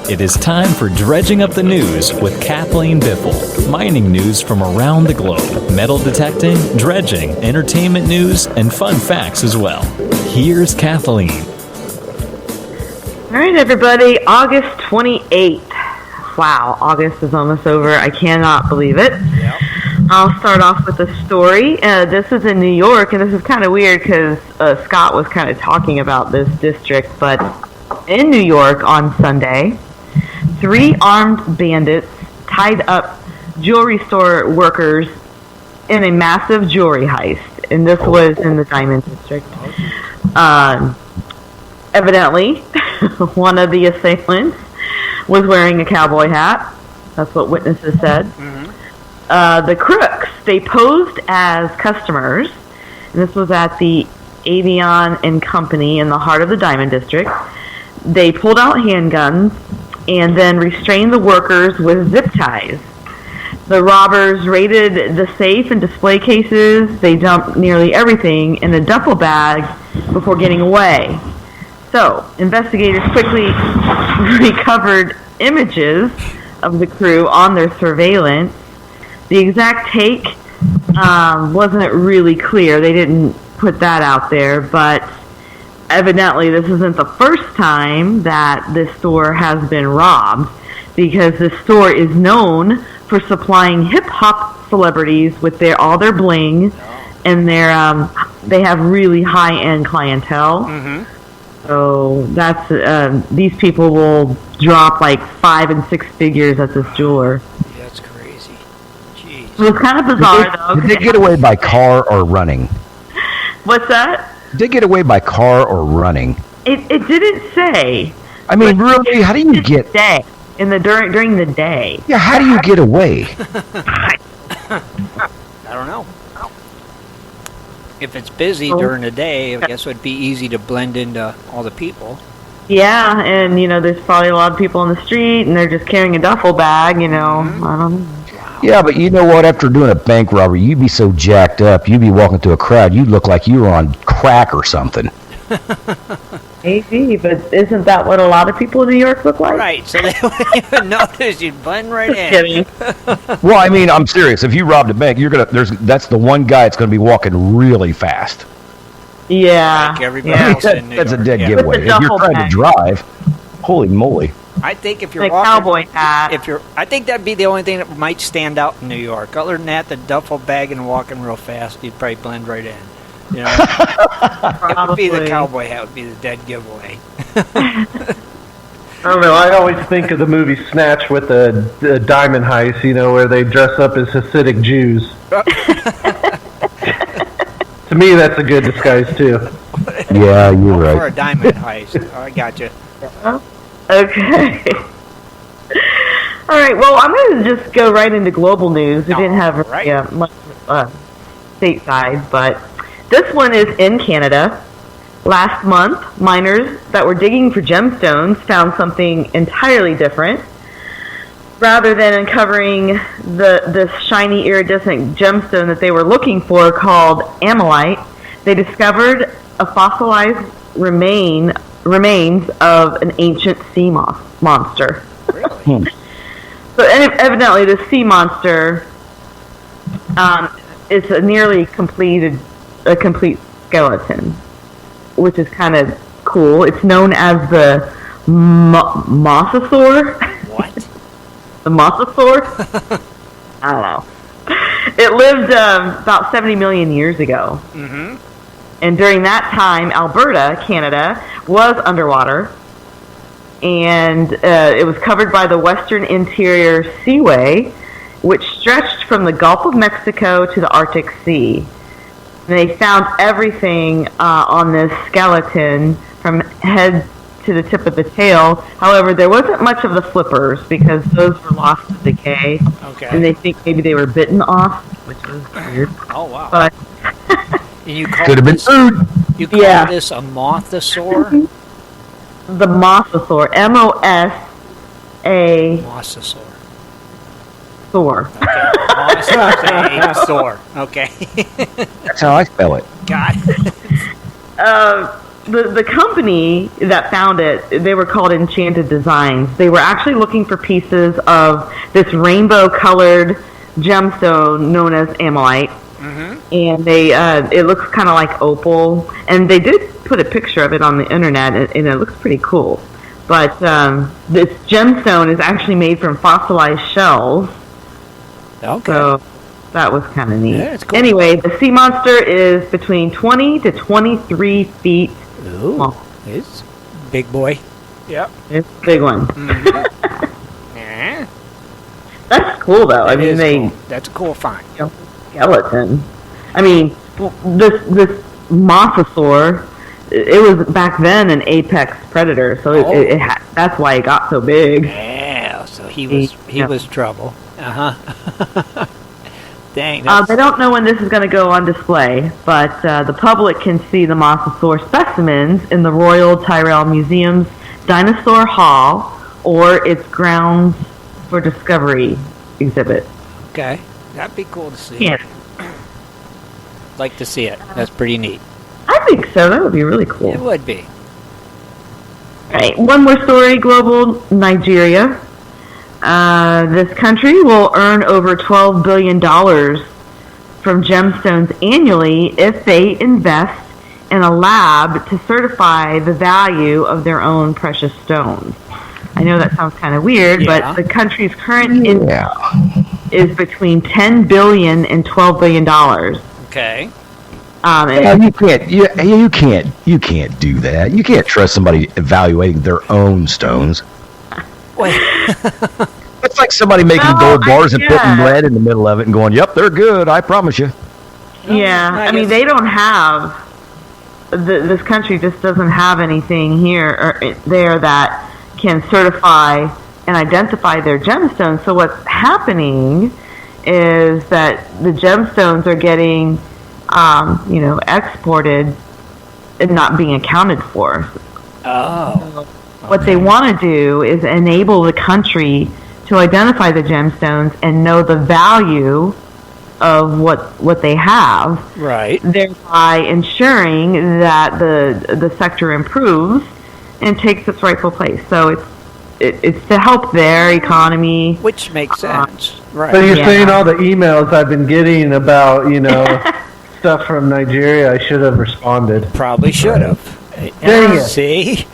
It is time for Dredging Up the News with Kathleen Biffle. Mining news from around the globe, metal detecting, dredging, entertainment news, and fun facts as well. Here's Kathleen. All right, everybody, August 28th. Wow, August is almost over. I cannot believe it. Yep. I'll start off with a story. This is in New York, and this is kind of weird because Scott was kind of talking about this district, but in New York on Sunday, 3 armed bandits tied up jewelry store workers in a massive jewelry heist, and this was in the Diamond District. Evidently, one of the assailants was wearing a cowboy hat. That's what witnesses said. Mm-hmm. The crooks, they posed as customers, and this was at the Avion and Company in the heart of the Diamond District. They pulled out handguns and then restrained the workers with zip ties. The robbers raided the safe and display cases. They dumped nearly everything in a duffel bag before getting away. So, investigators quickly recovered images of the crew on their surveillance. The exact take wasn't really clear. They didn't put that out there, but evidently this isn't the first time that this store has been robbed, because this store is known for supplying hip-hop celebrities with all their bling, and they have really high-end clientele. Mm-hmm. So that's these people will drop like 5 and 6 figures at this jeweler. Yeah, that's crazy. Jeez. It was kind of bizarre, though. Did they get away by car or running? What's that? Did they get away by car or running? It didn't say. I mean, really, how do you get during the day? Yeah, how do you get away? I don't know. If it's busy during the day, I guess it would be easy to blend into all the people. Yeah, and, there's probably a lot of people on the street, and they're just carrying a duffel bag, Mm-hmm. I don't know. Yeah, but you know what? After doing a bank robbery, you'd be so jacked up, you'd be walking through a crowd, you'd look like you were on crack or something. Maybe, but isn't that what a lot of people in New York look like? Right, so they wouldn't even notice. You'd blend right in. Kidding. Well, I mean, I'm serious. If you robbed a bank, that's the one guy that's going to be walking really fast. Yeah. Like everybody else in New That's York. a dead Yeah. giveaway. With the If you're duffel trying to bag. drive, holy moly. I think if you're The walking, cowboy hat. I think that'd be the only thing that might stand out in New York. Other than that, the duffel bag and walking real fast, you'd probably blend right in. You know, it would be the cowboy hat. Would be the dead giveaway. I don't know. I always think of the movie Snatch with the diamond heist, where they dress up as Hasidic Jews. To me, that's a good disguise, too. Yeah, you're For a right. diamond heist. Oh, I got you. Okay. All right. Well, I'm going to just go right into global news. We didn't have Right. much stateside, but this one is in Canada. Last month, miners that were digging for gemstones found something entirely different. Rather than uncovering this shiny iridescent gemstone that they were looking for called amylite, they discovered a fossilized remains of an ancient sea monster. Really? So evidently the sea monster is a nearly complete skeleton, which is kind of cool. It's known as the mosasaur. What? The mosasaur? I don't know. It lived about 70 million years ago. Mm-hmm. And during that time, Alberta, Canada, was underwater. And it was covered by the Western Interior Seaway, which stretched from the Gulf of Mexico to the Arctic Sea. And they found everything on this skeleton from head to the tip of the tail. However, there wasn't much of the flippers because those were lost to decay. Okay. And they think maybe they were bitten off, which was weird. Oh, wow. But And you call Could have been this, food. You call Yeah. this a mothosaur? the mosasaur, M-O-S-A Mosasaur. saur. Okay. Mosasaur. Okay. That's how I spell it. Got it. The company that found it, they were called Enchanted Designs. They were actually looking for pieces of this rainbow-colored gemstone known as amylite. Mm-hmm. And it looks kind of like opal. And they did put a picture of it on the internet, and it looks pretty cool. But this gemstone is actually made from fossilized shells. Okay. So that was kind of neat. Yeah, it's cool. Anyway, the sea monster is between 20 to 23 feet Ooh, small. it's big boy. Yep. It's a big one. Yeah. That's cool, though. I It mean, is they cool. That's a cool find. skeleton. I mean, this mosasaur, it was back then an apex predator, so that's why it got so big. Yeah. So he Yeah. was trouble. Uh huh. Dang. They don't know when this is going to go on display, but the public can see the mosasaur specimens in the Royal Tyrrell Museum's Dinosaur Hall or its Grounds for Discovery exhibit. Okay. That'd be cool to see. Yeah, Like to see it. That's pretty neat. I think so. That would be really cool. It would be. All right, one more story. Global Nigeria. This country will earn over $12 billion from gemstones annually if they invest in a lab to certify the value of their own precious stones. I know that sounds kind of weird, Yeah. but the country's current income is between $10 billion and $12 billion. Okay. You can't do that. You can't trust somebody evaluating their own stones. Wait. It's like somebody making Well, gold bars and I putting guess. lead in the middle of it and going, "Yep, they're good. I promise you." Yeah, I I mean, guess- they don't have, this country just doesn't have anything here or there that can certify and identify their gemstones. So what's happening is that the gemstones are getting, exported and not being accounted for. Oh. What they want to do is enable the country to identify the gemstones and know the value of what they have, Right. thereby ensuring that the sector improves and takes its rightful place. So it's to help their economy. Which makes sense. Right. So you're saying all the emails I've been getting about, stuff from Nigeria, I should have responded. Probably should have. Dang it. See?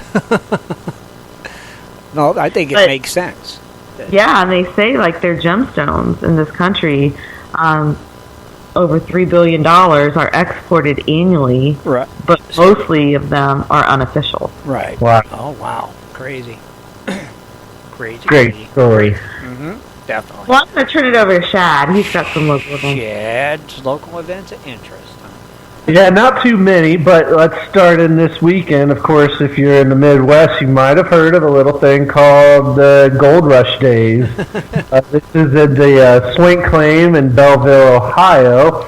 No, I think it makes sense. Yeah, and they say like they're gemstones in this country. Over $3 billion are exported annually, Right. but mostly of them are unofficial. Right. Wow. Oh, wow. Crazy. Crazy. Great story. Mm-hmm. Definitely. Well, I'm going to turn it over to Shad. He's got some local events. Shad's local events of interest. Yeah, not too many, but let's start in this weekend. Of course, if you're in the Midwest, you might have heard of a little thing called the Gold Rush Days. This is at the Swink Claim in Belleville, Ohio,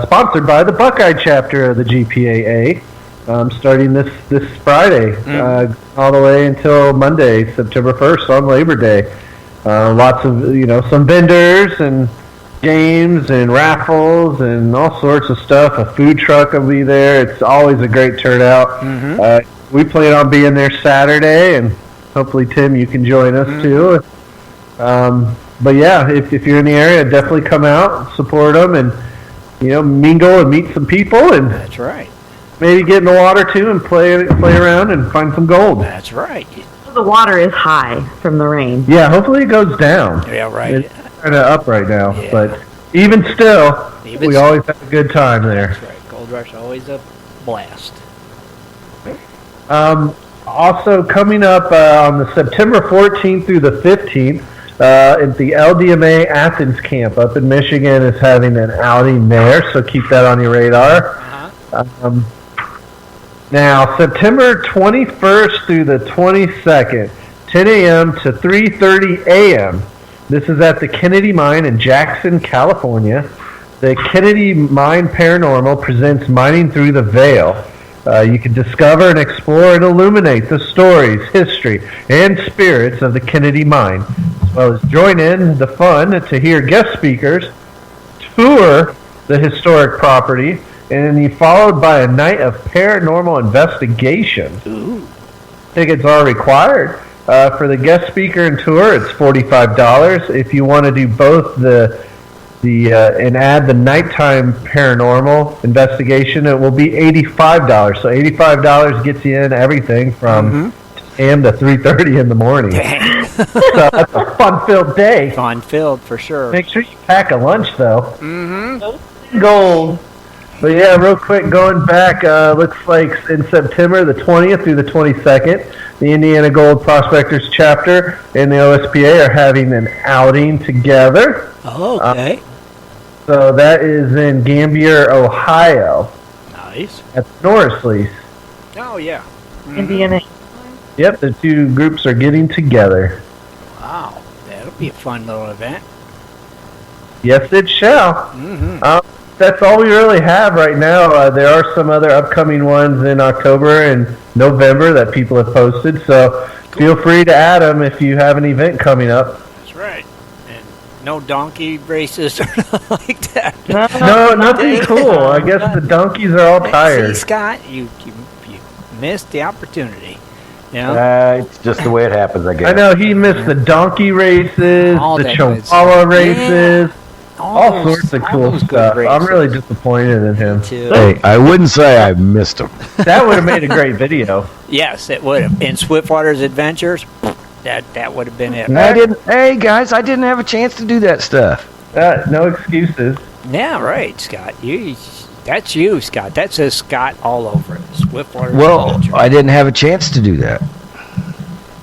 sponsored by the Buckeye chapter of the GPAA, starting this Friday, all the way until Monday, September 1st on Labor Day. Lots of, some vendors and games and raffles and all sorts of stuff. A food truck will be there. It's always a great turnout. We plan on being there Saturday, and hopefully, Tim, you can join us too. But yeah, if you're in the area, definitely come out, support them, and mingle and meet some people, and That's right. maybe get in the water too and play around and find some gold. That's right. The water is high from the rain. Yeah, hopefully it goes down. Yeah, right. It's kind of up right now, Yeah. but even still, we always have a good time there. That's right. Gold Rush always a blast. Also coming up on the September 14th through the 15th, at the LDMA Athens camp up in Michigan is having an outing there, so keep that on your radar. Now, September 21st through the 22nd, 10 a.m. to 3:30 a.m. This is at the Kennedy Mine in Jackson, California. The Kennedy Mine Paranormal presents Mining Through the Veil. You can discover and explore and illuminate the stories, history, and spirits of the Kennedy Mine, as well as join in the fun to hear guest speakers, tour the historic property, and then followed by a night of paranormal investigation. Ooh. Tickets are required. For the guest speaker and tour, it's $45. If you want to do both and add the nighttime paranormal investigation, it will be $85. So $85 gets you in everything from 10 a.m. to 3:30 in the morning. So that's a fun-filled day. Fun-filled for sure. Make sure you pack a lunch, though. Mm-hmm. Gold. But yeah, real quick, going back, looks like in September the 20th through the 22nd, the Indiana Gold Prospectors chapter and the OSPA are having an outing together. Oh, okay. So that is in Gambier, Ohio. Nice. At Norrisley's. Oh, yeah. Indiana. Yep, the two groups are getting together. Wow. That'll be a fun little event. Yes, it shall. Mm-hmm. That's all we really have right now. There are some other upcoming ones in October and November that people have posted, so feel free to add them if you have an event coming up. That's right. And no donkey races or nothing like that. No, nothing cool. I guess the donkeys are all tired. See, Scott, you missed the opportunity. You know? It's just the way it happens, I guess. I know he missed the donkey races, All the that Chihuahua races. Yeah. All sorts of cool stuff. I'm really disappointed in him. Hey, I wouldn't say I missed him. That would have made a great video. Yes, it would have. In Swiftwater's Adventures, that would have been it. Hey guys, I didn't have a chance to do that stuff. No excuses. Yeah, right, Scott. That's you, Scott. That says Scott all over it. Swiftwater's Adventures. I didn't have a chance to do that.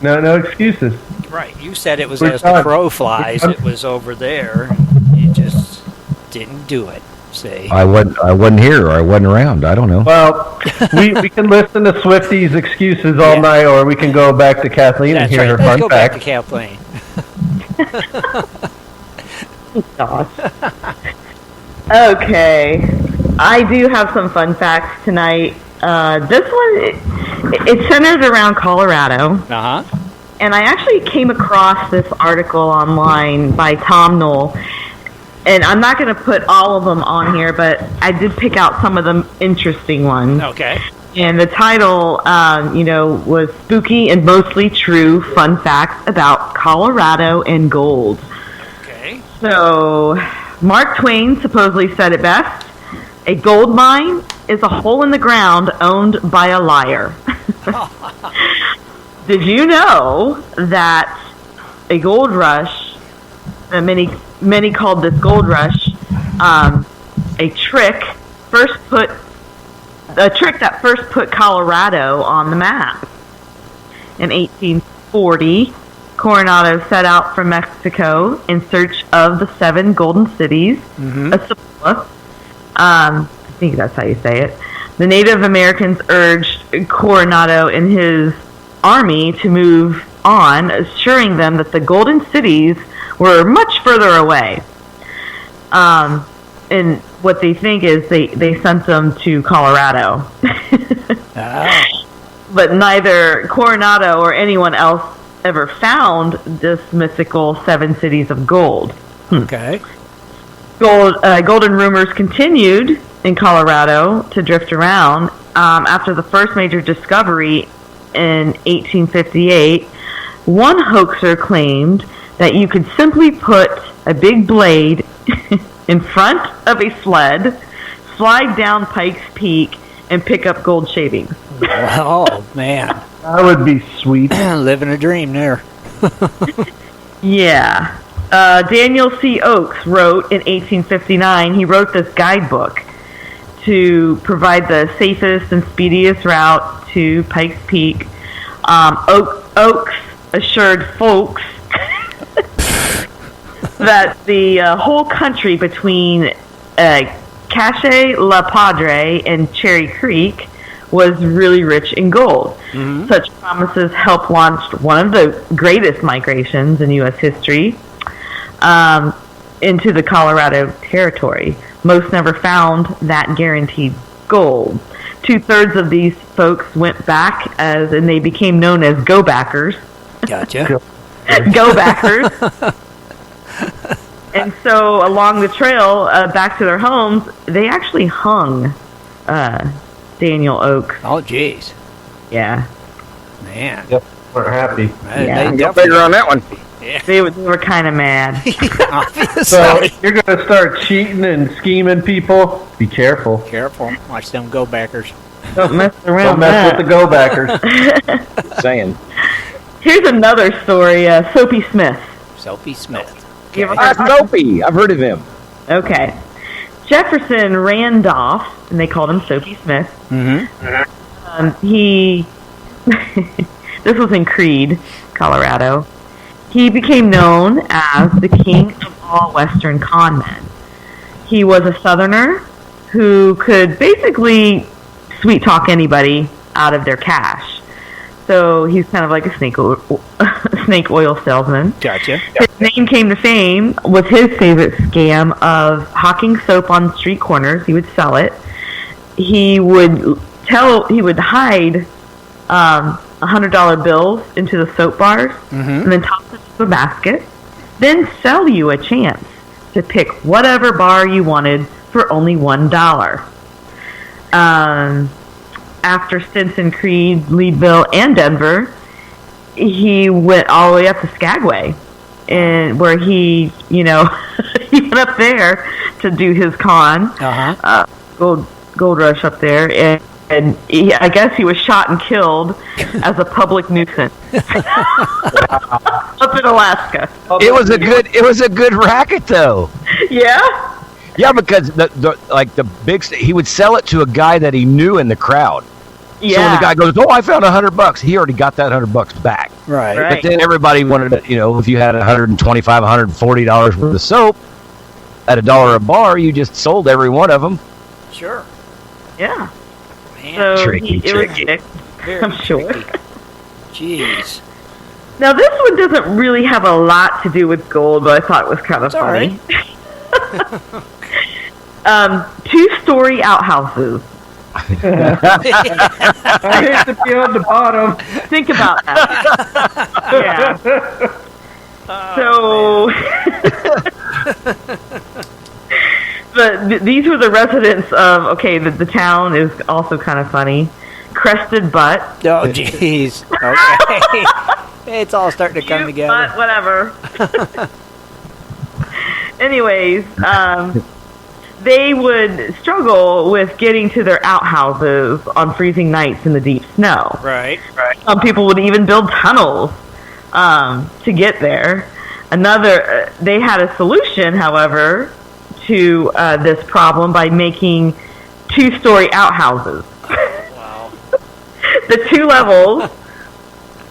No excuses. Right, you said it was as the crow flies. It was over there. You just didn't do it. See, I wasn't here, or I wasn't around. I don't know. Well, we can listen to Swifty's excuses all night, or we can go back to Kathleen and hear her Let's fun go facts. back to Kathleen. Okay, I do have some fun facts tonight. This one, it's centered around Colorado. Uh-huh. And I actually came across this article online by Tom Knoll. And I'm not going to put all of them on here, but I did pick out some of the interesting ones. Okay. And the title, was Spooky and Mostly True Fun Facts About Colorado and Gold. Okay. So, Mark Twain supposedly said it best. A gold mine is a hole in the ground owned by a liar. Did you know that a gold rush, many called this gold rush, a trick that first put Colorado on the map? In 1840, Coronado set out from Mexico in search of the 7 golden cities of Cibola. I think that's how you say it. The Native Americans urged Coronado and his army to move on, assuring them that the golden cities were much further away. And what they think is they sent them to Colorado. But neither Coronado or anyone else ever found this mythical 7 cities of gold. Okay. Golden rumors continued in Colorado to drift around. After the first major discovery in 1858, one hoaxer claimed that you could simply put a big blade in front of a sled, slide down Pikes Peak, and pick up gold shavings. Oh, man. That would be sweet. Living a dream there. Yeah. Daniel C. Oakes wrote in 1859, he wrote this guidebook to provide the safest and speediest route to Pikes Peak. Oakes assured folks that the whole country between Cache La Padre and Cherry Creek was really rich in gold. Such promises helped launch one of the greatest migrations in U.S. history into the Colorado Territory. Most never found that guaranteed gold. 2/3 of these folks went back and they became known as go-backers. Gotcha. Go-backers. And so along the trail back to their homes, they actually hung Daniel Oakes. Oh, jeez. Yeah. Man. Yep, we're happy. Yeah. Go figure on that one. Yeah. They were kind of mad. So if you're going to start cheating and scheming people, be careful. Careful. Watch them go-backers. Don't mess around. Don't mess with the go-backers. Saying. Here's another story. Soapy Smith. Soapy Smith. You ever Soapy. I've heard of him. Okay. Jefferson Randolph, and they called him Soapy Smith. He, this was in Creede, Colorado. He became known as the king of all Western con men. He was a Southerner who could basically sweet talk anybody out of their cash. So he's kind of like a snake oil salesman. Gotcha. His name came to fame with his favorite scam of hawking soap on street corners. He would sell it. He would hide $100 bills into the soap bars and then toss it into a basket. Then sell you a chance to pick whatever bar you wanted for only $1. After stints in Creede, Leadville, and Denver, he went all the way up to Skagway, and where he went up there to do his con, gold rush up there, and I guess he was shot and killed as a public nuisance up in Alaska. It was a good racket though. Yeah. Yeah, because he would sell it to a guy that he knew in the crowd. Yeah. So when the guy goes, "Oh, I found $100," he already got that $100 back. Right. But then everybody wanted to, if you had $125, $140 worth of soap at $1 a bar, you just sold every one of them. Sure. Yeah. Man. So Tricky. it was sick, I'm sure. Jeez. Now this one doesn't really have a lot to do with gold, but I thought it was kind of funny. 2-story outhouses. I hate to be on the bottom. Think about that. Yeah. So, these were the residents of. Okay, the town is also kind of funny. Crested Butt. Oh, jeez. Okay. It's all starting to come together. But whatever. Anyways, they would struggle with getting to their outhouses on freezing nights in the deep snow. Right. Some people would even build tunnels to get there. They had a solution, however, to this problem by making 2-story outhouses. Wow. The 2 levels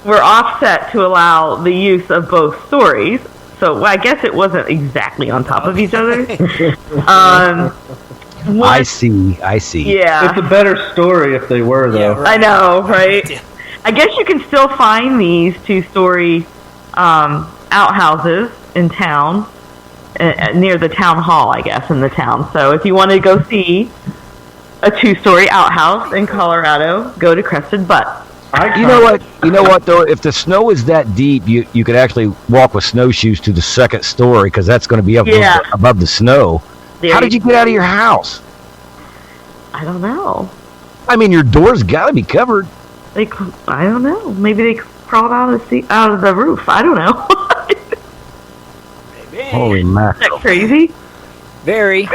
were offset to allow the use of both stories. So I guess it wasn't exactly on top of each other. I see. Yeah. It's a better story if they were, though. Yeah, right. I know, right? I guess you can still find these 2-story outhouses in town, near the town hall, I guess, in the town. So if you want to go see a 2-story outhouse in Colorado, go to Crested Butt. You know what though? If the snow is that deep, you could actually walk with snowshoes to the second story because that's going to be up above the snow. How did you get out of your house? I don't know. I mean, your door's got to be covered. I don't know. Maybe they crawled out of the roof. I don't know. Holy mackerel! Isn't that crazy? Very.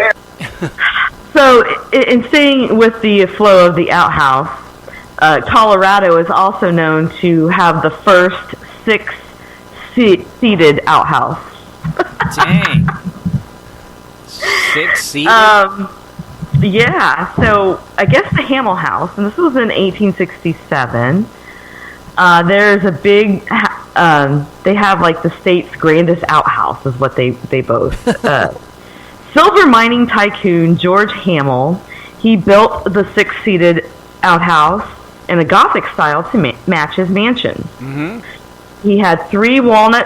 So, in staying with the flow of the outhouse, Colorado is also known to have the first 6-seated outhouse. Dang. 6-seated? Yeah, so I guess the Hamel House, and this was in 1867, there's a big, they have like the state's grandest outhouse is what they boast. Silver mining tycoon George Hamel, he built the 6-seated outhouse in a Gothic style to match his mansion. Mm-hmm. He had 3 walnut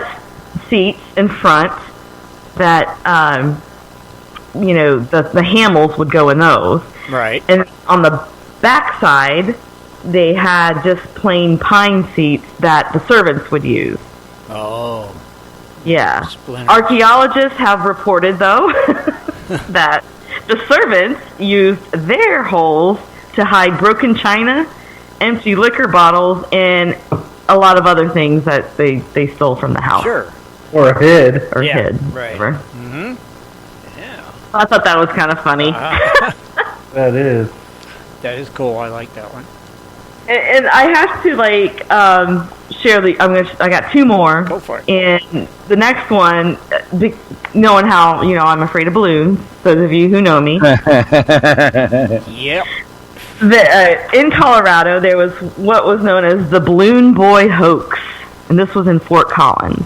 seats in front that, the Hamels would go in those. Right. And on the back side, they had just plain pine seats that the servants would use. Oh. Yeah. Splinter. Archaeologists have reported, though, that the servants used their holes to hide broken china, empty liquor bottles, and a lot of other things that they stole from the house. Sure. Or hid. Or hid. Right. Whatever. Mm-hmm. Yeah. I thought that was kind of funny. That is. That is cool. I like that one. And I have to share I got 2 more. Go for it. And the next one, knowing how I'm afraid of balloons. Those of you who know me. Yep. In Colorado, there was what was known as the Balloon Boy hoax, and this was in Fort Collins.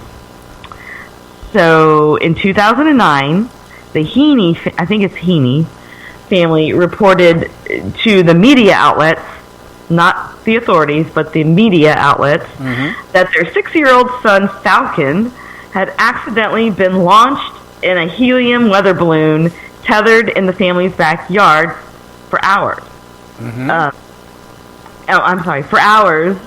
So in 2009, the Heaney, I think it's Heaney family, reported to the media outlets, not the authorities, but the media outlets, that their 6-year-old son Falcon had accidentally been launched in a helium weather balloon tethered in the family's backyard for hours. For hours,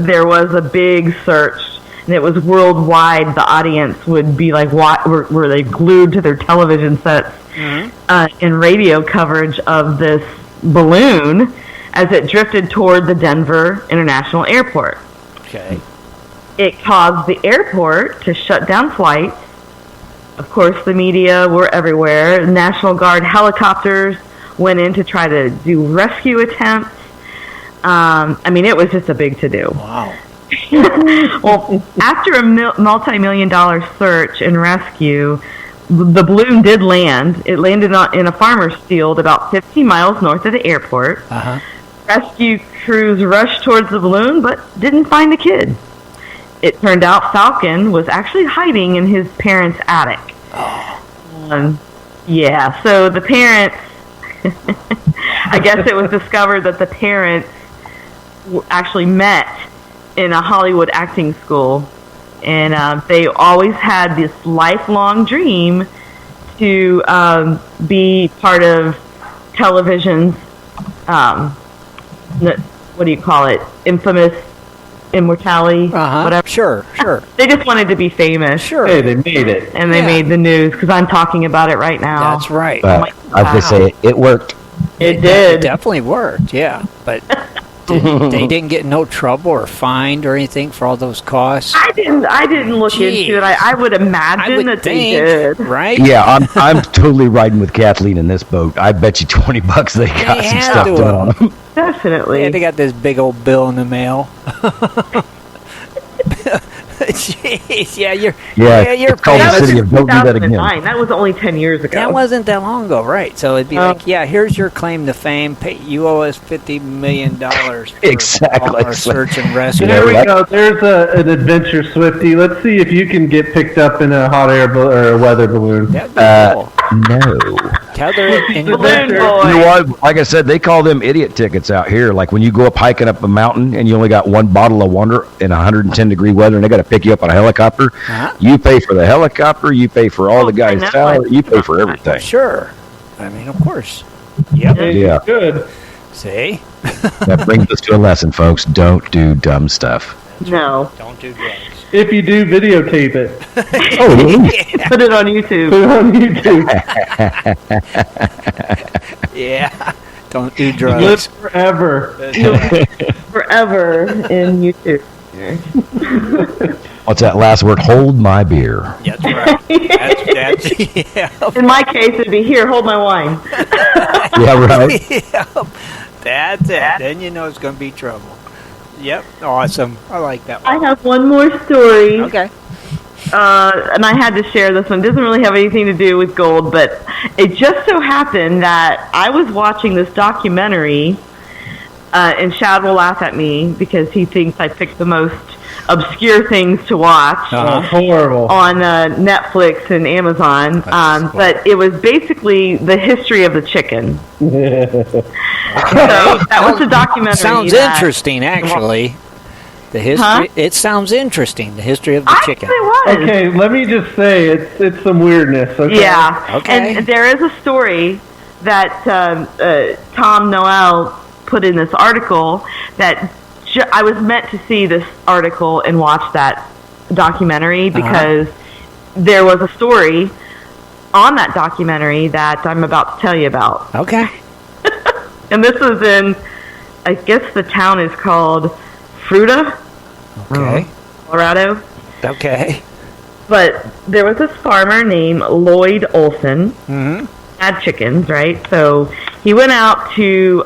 there was a big search, and it was worldwide. The audience would be like, were they glued to their television sets in radio coverage of this balloon as it drifted toward the Denver International Airport. Okay. It caused the airport to shut down flights. Of course, the media were everywhere. National Guard helicopters went in to try to do rescue attempts. It was just a big to-do. Wow. Well, after a multi-million-dollar search and rescue, the balloon did land. It landed in a farmer's field about 15 miles north of the airport. Rescue crews rushed towards the balloon, but didn't find the kid. It turned out Falcon was actually hiding in his parents' attic. So the parents, I guess it was discovered that the parents actually met in a Hollywood acting school, and they always had this lifelong dream to be part of television's, what do you call it, infamous immortality, whatever. Sure. They just wanted to be famous. Sure. Hey, they made it. And they made the news, because I'm talking about it right now. That's right. I was going to say, it worked. It did. It definitely worked, yeah. But They didn't get no trouble or fined or anything for all those costs. I didn't look Jeez. into it. I would imagine that they did. Right? Yeah, I'm totally riding with Kathleen in this boat. I bet you $20 they got some had stuff to done on them. Definitely. Yeah, they got this big old bill in the mail. Jeez, you're it's called That the was city in of don't do that again. 2009. That was only 10 years ago. That wasn't that long ago, right? So it'd be like, here's your claim to fame. You owe us $50 million for Exactly. our search and rescue. There we go. There's an adventure Swifty. Let's see if you can get picked up in a hot air or a weather balloon. That'd be cool. No. Tether it in your Balloon Sure. boy. You know what? Like I said, they call them idiot tickets out here. Like when you go up hiking up a mountain and you only got one bottle of water in 110-degree weather and they got to pick you up on a helicopter, you pay for the helicopter, you pay for all the guys' know. salary, you pay for everything. Sure. I mean, of course. Yep. Yeah. Good. See? That brings us to a lesson, folks. Don't do dumb stuff. No. Don't do drugs. If you do, videotape it. Put it on YouTube. Put it on YouTube. Yeah. Don't do Live drugs. forever. Forever in YouTube. What's that last word? Hold my beer. That's right. That's yeah. In my case, it'd be, here, hold my wine. Yeah, right. Yep. That's it. Then you know it's going to be trouble. Yep. Awesome. I like that one. I have one more story. Okay. And I had to share this one. It doesn't really have anything to do with gold, but it just so happened that I was watching this documentary, and Shad will laugh at me because he thinks I picked the most obscure things to watch Oh, horrible. on Netflix and Amazon. But it was basically the history of the chicken. So that was the documentary. Sounds that- interesting, actually. The history. Huh? It sounds interesting. The history of the Actually, chicken. it was. Okay, let me just say it's some weirdness. Okay? Yeah. Okay. And there is a story that Tom Noel put in this article that I was meant to see this article and watch that documentary because there was a story on that documentary that I'm about to tell you about. Okay. And this is in, I guess the town is called Fruta, Okay. Colorado. Okay. But there was this farmer named Lloyd Olson. Mm-hmm. Had chickens, right? So he went out to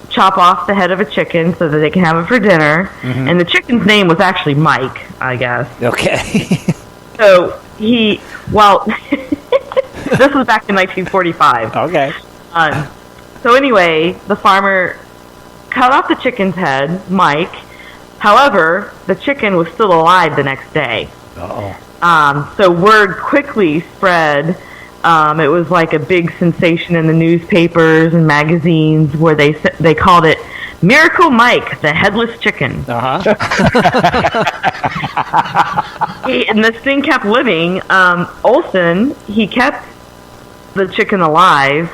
chop off the head of a chicken so that they can have it for dinner. Mm-hmm. And the chicken's name was actually Mike, I guess. Okay. So this was back in 1945. Okay. So anyway, the farmer cut off the chicken's head, Mike. However, the chicken was still alive the next day. Uh-oh. So word quickly spread. It was like a big sensation in the newspapers and magazines where they called it Miracle Mike, the headless chicken. Uh-huh. And this thing kept living. Olson, he kept the chicken alive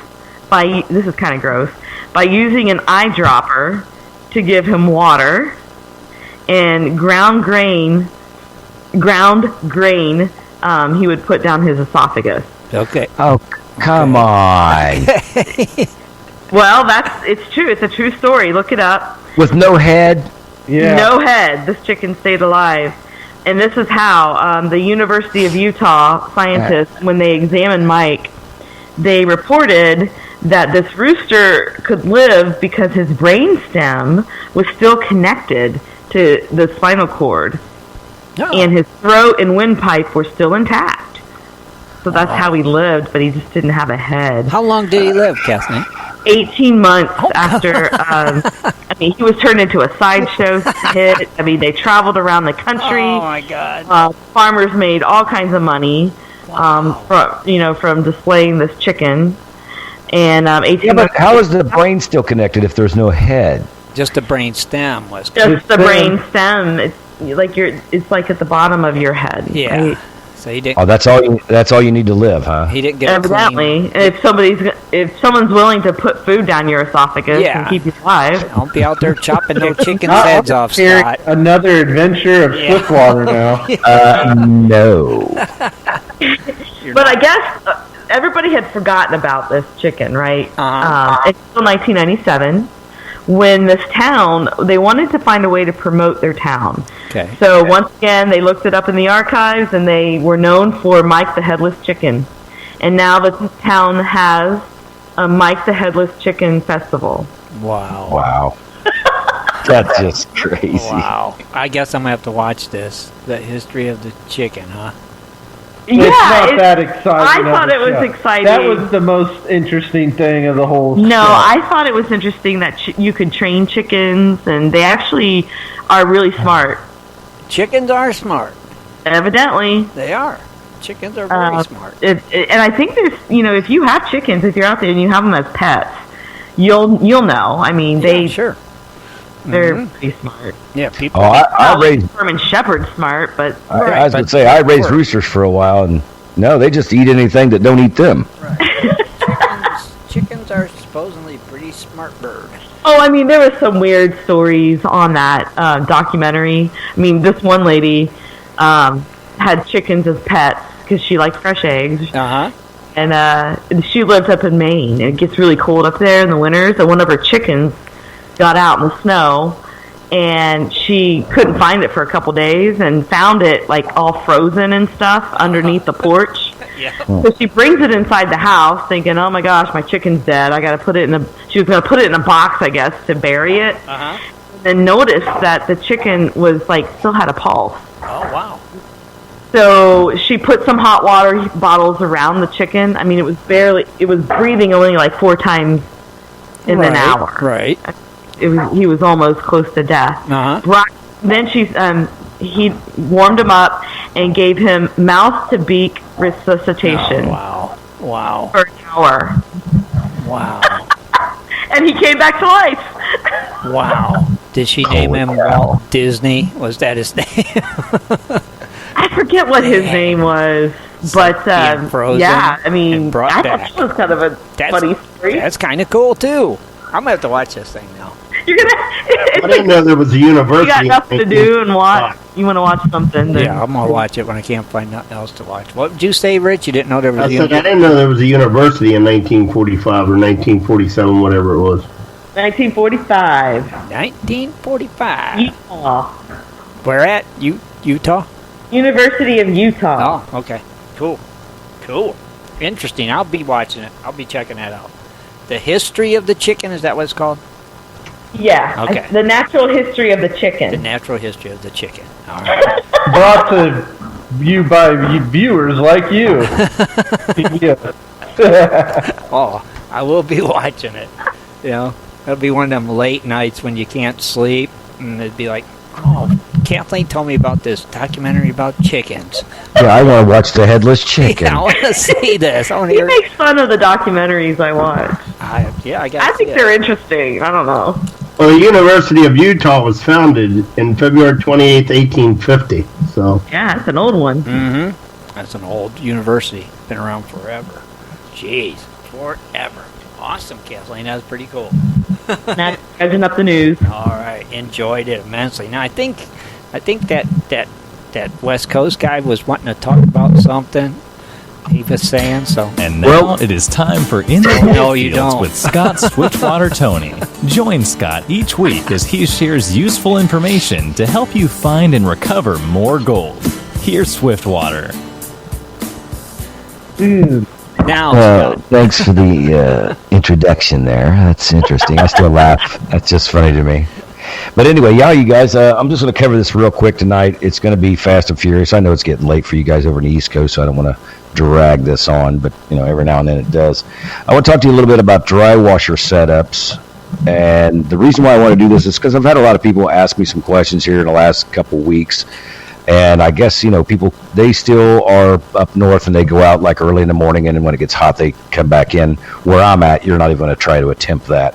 by, this is kind of gross, by using an eyedropper to give him water and ground grain he would put down his esophagus. Okay. Oh, come on. Well, it's true. It's a true story. Look it up. With no head? Yeah. No head. This chicken stayed alive. And this is how the University of Utah scientists, when they examined Mike, they reported that this rooster could live because his brainstem was still connected to the spinal cord. Oh. And his throat and windpipe were still intact. So that's how he lived, but he just didn't have a head. How long did he live, Kathleen? 18 months after, he was turned into a sideshow hit. They traveled around the country. Oh, my God. Farmers made all kinds of money from displaying this chicken. And 18 Yeah, but months how is the brain still connected if there's no head? Just the brain stem was. just the brain stem. It's like at the bottom of your head. Yeah. Right? So he didn't. Oh, that's all you need to live, huh? He didn't get Evidently, if someone's willing to put food down your esophagus and keep you alive, Don't be out there chopping no chicken's heads off, Here's Scott. another adventure of Swiftwater now. No. but I guess everybody had forgotten about this chicken, right? Uh-huh. Until 1997, when this town, they wanted to find a way to promote their town. Okay. So once again, they looked it up in the archives, and they were known for Mike the Headless Chicken. And now the town has a Mike the Headless Chicken Festival. Wow. Wow. That's just crazy. Wow. I guess I'm going to have to watch this. The history of the chicken, huh? It's not that exciting. I thought it was exciting. That was the most interesting thing of the whole No, show. I thought it was interesting that you could train chickens, and they actually are really smart. Chickens are smart. Evidently. They are. Chickens are very smart. And I think there's, if you have chickens, if you're out there and you have them as pets, you'll know. I mean, sure. They're pretty smart. Yeah, people. Oh, I raised German Shepherd smart, but I was going to say I raised roosters for a while, and no, they just eat anything that don't eat them. Right. Chickens are supposedly pretty smart birds. Oh, I mean, there was some weird stories on that documentary. I mean, this one lady had chickens as pets because she liked fresh eggs. Uh-huh. And she lived up in Maine. And it gets really cold up there in the winters. And one of her chickens got out in the snow, and she couldn't find it for a couple days and found it, like, all frozen and stuff underneath the porch. Yeah. So she brings it inside the house thinking, oh, my gosh, my chicken's dead. I got to put it she was going to put it in a box, I guess, to bury it. Uh-huh. And then noticed that the chicken was, like, still had a pulse. Oh, wow. So she put some hot water bottles around the chicken. I mean, it was breathing only like 4 times in an hour. Right. He was almost close to death. Uh-huh. Then he warmed him up and gave him mouth to beak resuscitation. Oh, wow. For an hour. Wow. And he came back to life. Wow. Did she name him Walt Disney? Was that his name? I forget what his name was. But, yeah, I mean, I thought that was kind of a funny story. That's kind of cool, too. I'm going to have to watch this thing now. You're gonna. I didn't know there was a university. You got nothing to do and watch. You want to watch something? Then. Yeah, I'm gonna watch it when I can't find nothing else to watch. What did you say, Rich? You didn't know there was. I didn't know there was a university in 1945 or 1947, whatever it was. 1945. 1945. Utah. Where at? Utah? University of Utah. Oh, okay. Cool. Interesting. I'll be watching it. I'll be checking that out. The history of the chicken, is that what it's called? Yeah. Okay. The natural history of the chicken. The natural history of the chicken. All right. Brought to you by viewers like you. Oh, I will be watching it. It'll be one of them late nights when you can't sleep, and it'd be like, oh, Kathleen told me about this documentary about chickens. Yeah, I want to watch the Headless Chicken. Yeah, I want to see this. I want to He hear. makes fun of the documentaries I watch. I guess. I think they're interesting. I don't know. Well, the University of Utah was founded in February 28th, 1850. So Yeah, it's an old one. Mm-hmm. That's an old university. Been around forever. Jeez, forever. Awesome, Kathleen. That was pretty cool. Not judging up the news. All right, enjoyed it immensely. Now I think that West Coast guy was wanting to talk about something. He was saying so. And now it is time for In the No, you Fields don't. with Scott Swiftwater Tony. Join Scott each week as he shares useful information to help you find and recover more gold. Here's Swiftwater. Now, Scott. Thanks for the introduction there. That's interesting. I still laugh. That's just funny to me. But anyway, you guys, I'm just going to cover this real quick tonight. It's going to be fast and furious. I know it's getting late for you guys over in the East Coast, so I don't want to drag this on, but every now and then it does. I want to talk to you a little bit about dry washer setups. And the reason why I want to do this is because I've had a lot of people ask me some questions here in the last couple of weeks. And I guess, people, they still are up north and they go out like early in the morning, and then when it gets hot, they come back in. Where I'm at, you're not even going to try to attempt that.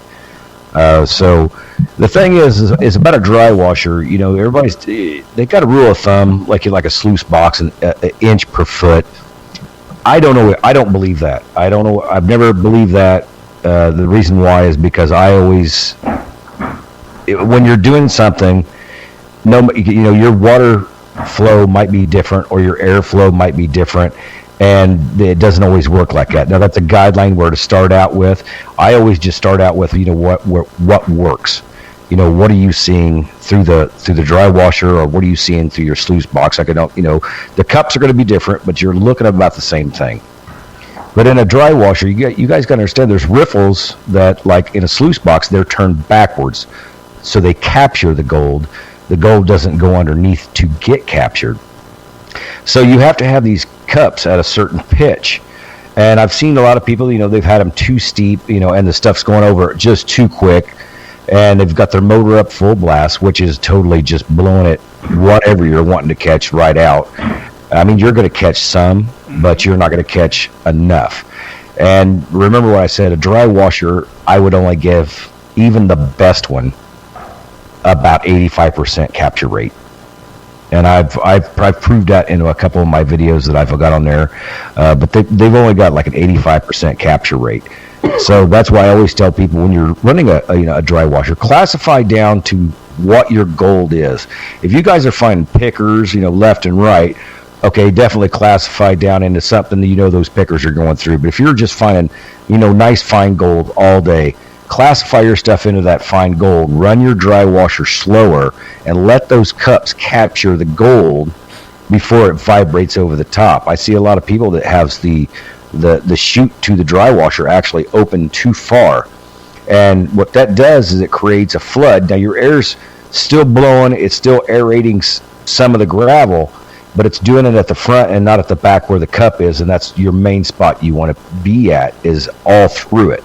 So the thing is about a dry washer. They've got a rule of thumb, like a sluice box, an inch per foot. I don't know. I don't believe that. I don't know. I've never believed that. The reason why is because I always, when you're doing something, your water flow might be different or your airflow might be different, And it doesn't always work like that. Now, that's a guideline where to start out with. I always just start out with, what works. What are you seeing through the dry washer, or what are you seeing through your sluice box? The cups are going to be different, but you're looking at about the same thing. But in a dry washer, you guys got to understand there's riffles that, like in a sluice box, they're turned backwards, so they capture the gold. The gold doesn't go underneath to get captured. So you have to have these cups at a certain pitch. And I've seen a lot of people, they've had them too steep, and the stuff's going over just too quick. And they've got their motor up full blast, which is totally just blowing it, whatever you're wanting to catch right out. I mean, you're going to catch some, but you're not going to catch enough. And remember what I said, a dry washer, I would only give even the best one about 85% capture rate. And I've proved that in a couple of my videos that I've got on there, but they've only got like an 85% capture rate. So that's why I always tell people, when you're running a dry washer, classify down to what your gold is. If you guys are finding pickers, left and right, okay, definitely classify down into something that those pickers are going through. But if you're just finding nice fine gold all day, classify your stuff into that fine gold, run your dry washer slower, and let those cups capture the gold before it vibrates over the top. I see a lot of people that have the chute to the dry washer actually open too far. And what that does is it creates a flood. Now your air's still blowing, it's still aerating some of the gravel, but it's doing it at the front and not at the back where the cup is, and that's your main spot you want to be at, is all through it.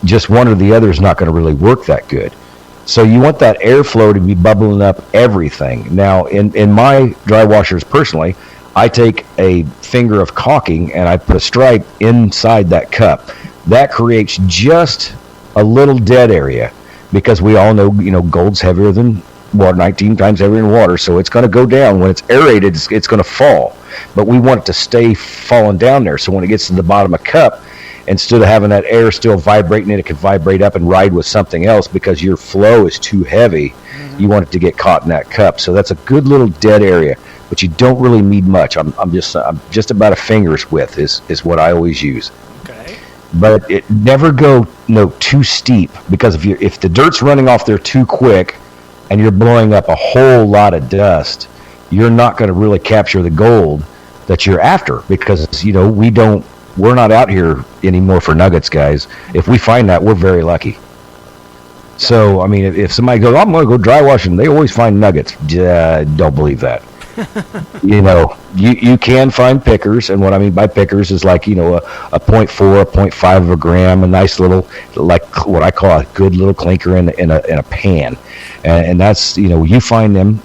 Just one or the other is not going to really work that good. So you want that airflow to be bubbling up everything. Now, in my dry washers personally, I take a finger of caulking and I put a stripe inside that cup. That creates just a little dead area, because we all know, gold's heavier than water, 19 times heavier than water, so it's going to go down. When it's aerated, it's going to fall. But we want it to stay falling down there, so when it gets to the bottom of the cup, instead of having that air still vibrating, it can vibrate up and ride with something else, because your flow is too heavy. Mm-hmm. You want it to get caught in that cup. So that's a good little dead area, but you don't really need much. I'm just about a finger's width is what I always use. Okay. But it never go too steep, because if the dirt's running off there too quick and you're blowing up a whole lot of dust, you're not going to really capture the gold that you're after, because we're not out here anymore for nuggets, guys. If we find that, we're very lucky. So, I mean, if somebody goes, I'm going to go dry wash them, they always find nuggets. Don't believe that. You can find pickers, and what I mean by pickers is like, a 0.4, 0.5 of a gram, a nice little, like what I call a good little clinker in a pan. And that's, you find them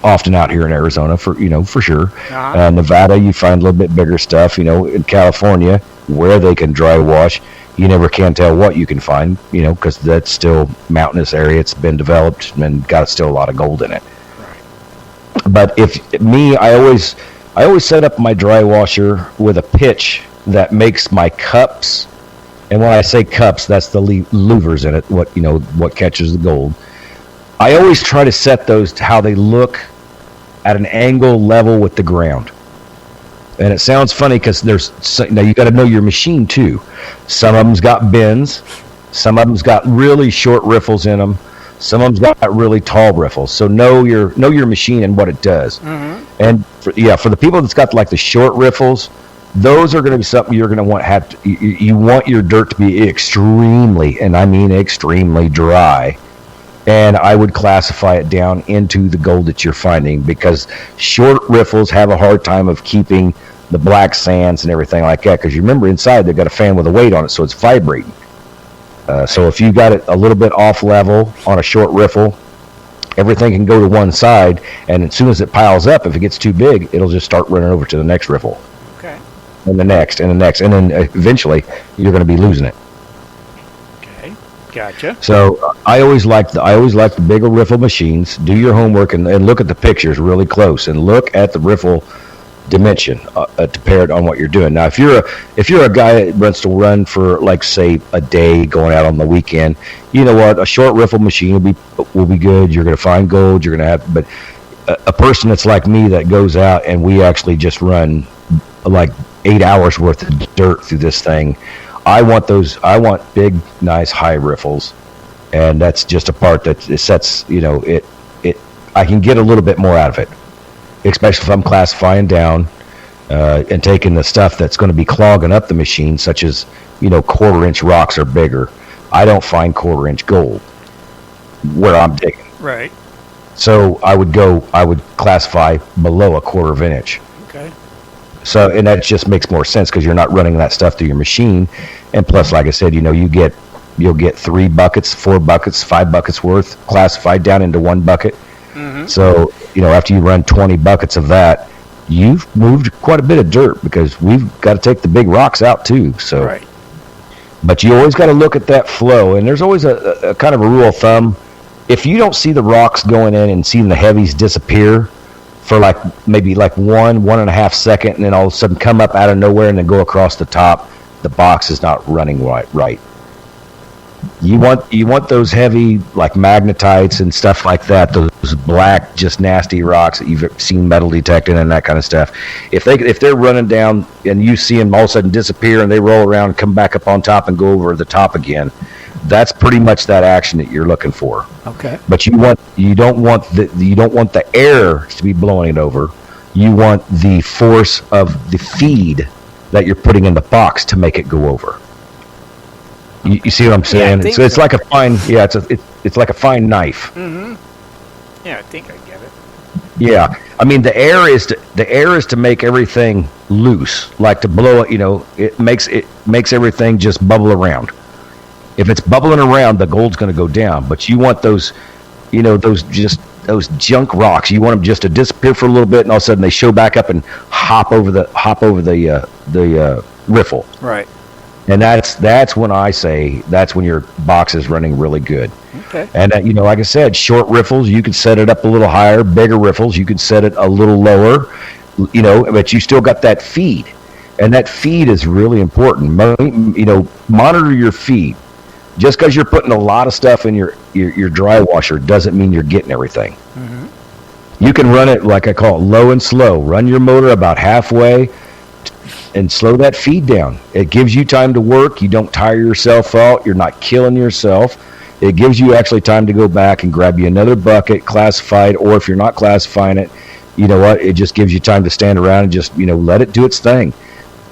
often out here in Arizona for sure. Uh-huh. Nevada, you find a little bit bigger stuff. In California, where they can dry wash, you never can tell what you can find. Because that's still mountainous area. It's been developed and got still a lot of gold in it. Right. But I always set up my dry washer with a pitch that makes my cups. And when I say cups, that's the louvers in it. What catches the gold. I always try to set those to how they look at an angle level with the ground. And it sounds funny because now you got to know your machine too. Some of them's got bends, some of them's got really short riffles in them, some of them's got really tall riffles. So know your machine and what it does. Mm-hmm. And for the people that's got like the short riffles, those are going to be something you're going to want you want your dirt to be extremely, and I mean extremely dry. And I would classify it down into the gold that you're finding, because short riffles have a hard time of keeping the black sands and everything like that, because you remember inside they've got a fan with a weight on it, so it's vibrating. So if you got it a little bit off level on a short riffle, everything can go to one side, and as soon as it piles up, if it gets too big, it'll just start running over to the next riffle. Okay. And the next, and then eventually you're going to be losing it. Gotcha. So I always like the bigger riffle machines. Do your homework and look at the pictures really close, and look at the riffle dimension to pair it on what you're doing. Now, if you're a guy that wants to run for, like, say, a day, going out on the weekend, you know what? A short riffle machine will be good. You're going to find gold. You're going to have, but a person that's like me that goes out and we actually just run like 8 hours worth of dirt through this thing. I want big, nice, high riffles, and that's just a part that it sets, I can get a little bit more out of it, especially if I'm classifying down and taking the stuff that's going to be clogging up the machine, such as, 1/4-inch rocks or bigger. I don't find 1/4-inch gold where I'm digging. Right. So I would classify below 1/4 of an inch. Okay. So, and that just makes more sense because you're not running that stuff through your machine. And plus, like I said, you'll get 3 buckets, 4 buckets, 5 buckets worth classified down into 1 bucket. Mm-hmm. So, after you run 20 buckets of that, you've moved quite a bit of dirt because we've got to take the big rocks out too. So, right. But you always got to look at that flow. And there's always a kind of a rule of thumb. If you don't see the rocks going in and seeing the heavies disappear for maybe 1.5 seconds, and then all of a sudden come up out of nowhere and then go across the top, the box is not running right. You want those heavy magnetites and stuff like that, those black just nasty rocks that you've seen metal detecting and that kind of stuff. If they're running down and you see them all of a sudden disappear and they roll around and come back up on top and go over the top again, that's pretty much that action that you're looking for. Okay. But you don't want the air to be blowing it over. You want the force of the feed that you're putting in the box to make it go over. You see what I'm saying? Yeah, so it's like a fine, it's like a fine knife. Mm-hmm. Yeah, I think I get it. Yeah, I mean the air is to make everything loose, like to blow it. It makes everything just bubble around. If it's bubbling around, the gold's going to go down. But you want those junk rocks. You want them just to disappear for a little bit, and all of a sudden they show back up and hop over the riffle. Right. And that's when I say that's when your box is running really good. Okay. And like I said, short riffles you could set it up a little higher. Bigger riffles you could set it a little lower. But you still got that feed, and that feed is really important. Monitor your feed. Just because you're putting a lot of stuff in your dry washer doesn't mean you're getting everything. Mm-hmm. You can run it, like I call it, low and slow. Run your motor about halfway and slow that feed down. It gives you time to work. You don't tire yourself out. You're not killing yourself. It gives you actually time to go back and grab you another bucket, classified, or if you're not classifying it, you know what? It just gives you time to stand around and just, let it do its thing.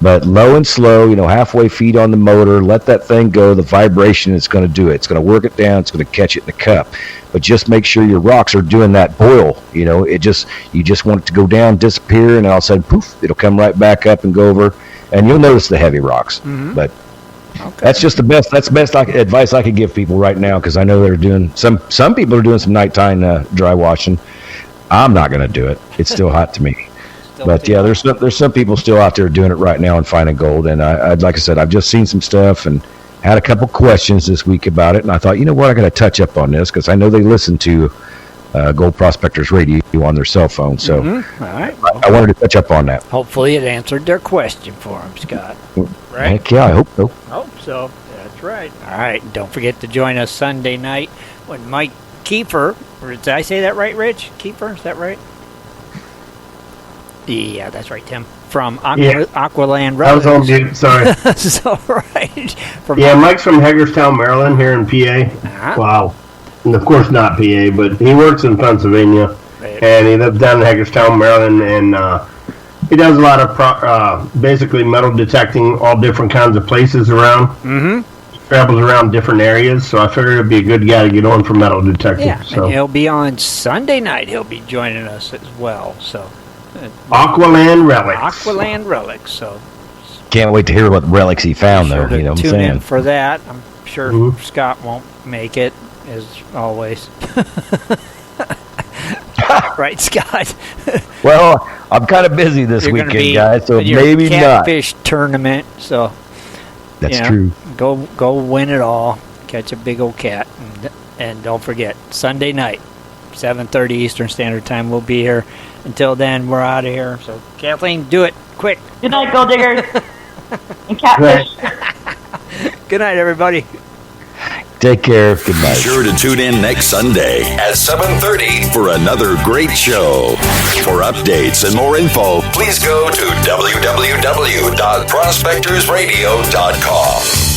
But low and slow, halfway feed on the motor, let that thing go. The vibration is going to do it. It's going to work it down. It's going to catch it in the cup. But just make sure your rocks are doing that boil. You just want it to go down, disappear, and all of a sudden, poof, it'll come right back up and go over. And you'll notice the heavy rocks. Mm-hmm. But that's just the best. That's the best advice I could give people right now, because I know they're doing some people are doing some nighttime dry washing. I'm not going to do it. It's still hot to me. But yeah, there's some people still out there doing it right now and finding gold. And I like I said, I've just seen some stuff and had a couple questions this week about it. And I thought, I got to touch up on this because I know they listen to Gold Prospectors Radio on their cell phone. So all right. I wanted to touch up on that. Hopefully it answered their question for them, Scott. Right? Heck yeah, I hope so. Hope so. That's right. All right. And don't forget to join us Sunday night when Mike Kiefer, or did I say that right, Rich? Kiefer, is that right? Yeah, that's right, Tim. From Aqualand Relics. I was on mute, sorry. That's all right. Mike's from Hagerstown, Maryland, here in PA. Uh-huh. Wow. And of course not PA, but he works in Pennsylvania. Right. And he lives down in Hagerstown, Maryland, and he does a lot of basically metal detecting all different kinds of places around. Mm-hmm. He travels around different areas, so I figured it'd be a good guy to get on for metal detecting. Yeah, so. And he'll be on Sunday night. He'll be joining us as well, so... Aqualand Relics. Aqualand Relics. So can't wait to hear what relics he found there. Tune what I'm saying. In for that. I'm sure Scott won't make it, as always. Right, Scott? Well, I'm kind of busy this weekend, guys, so maybe not. Catfish tournament, so that's true. Go win it all. Catch a big old cat, and don't forget Sunday night, 7:30 Eastern Standard Time. We'll be here. Until then, we're out of here. So, Kathleen, do it quick. Good night, gold diggers and catfish. Good night, everybody. Take care. Good night. Be sure to tune in next Sunday at 7:30 for another great show. For updates and more info, please go to www.prospectorsradio.com.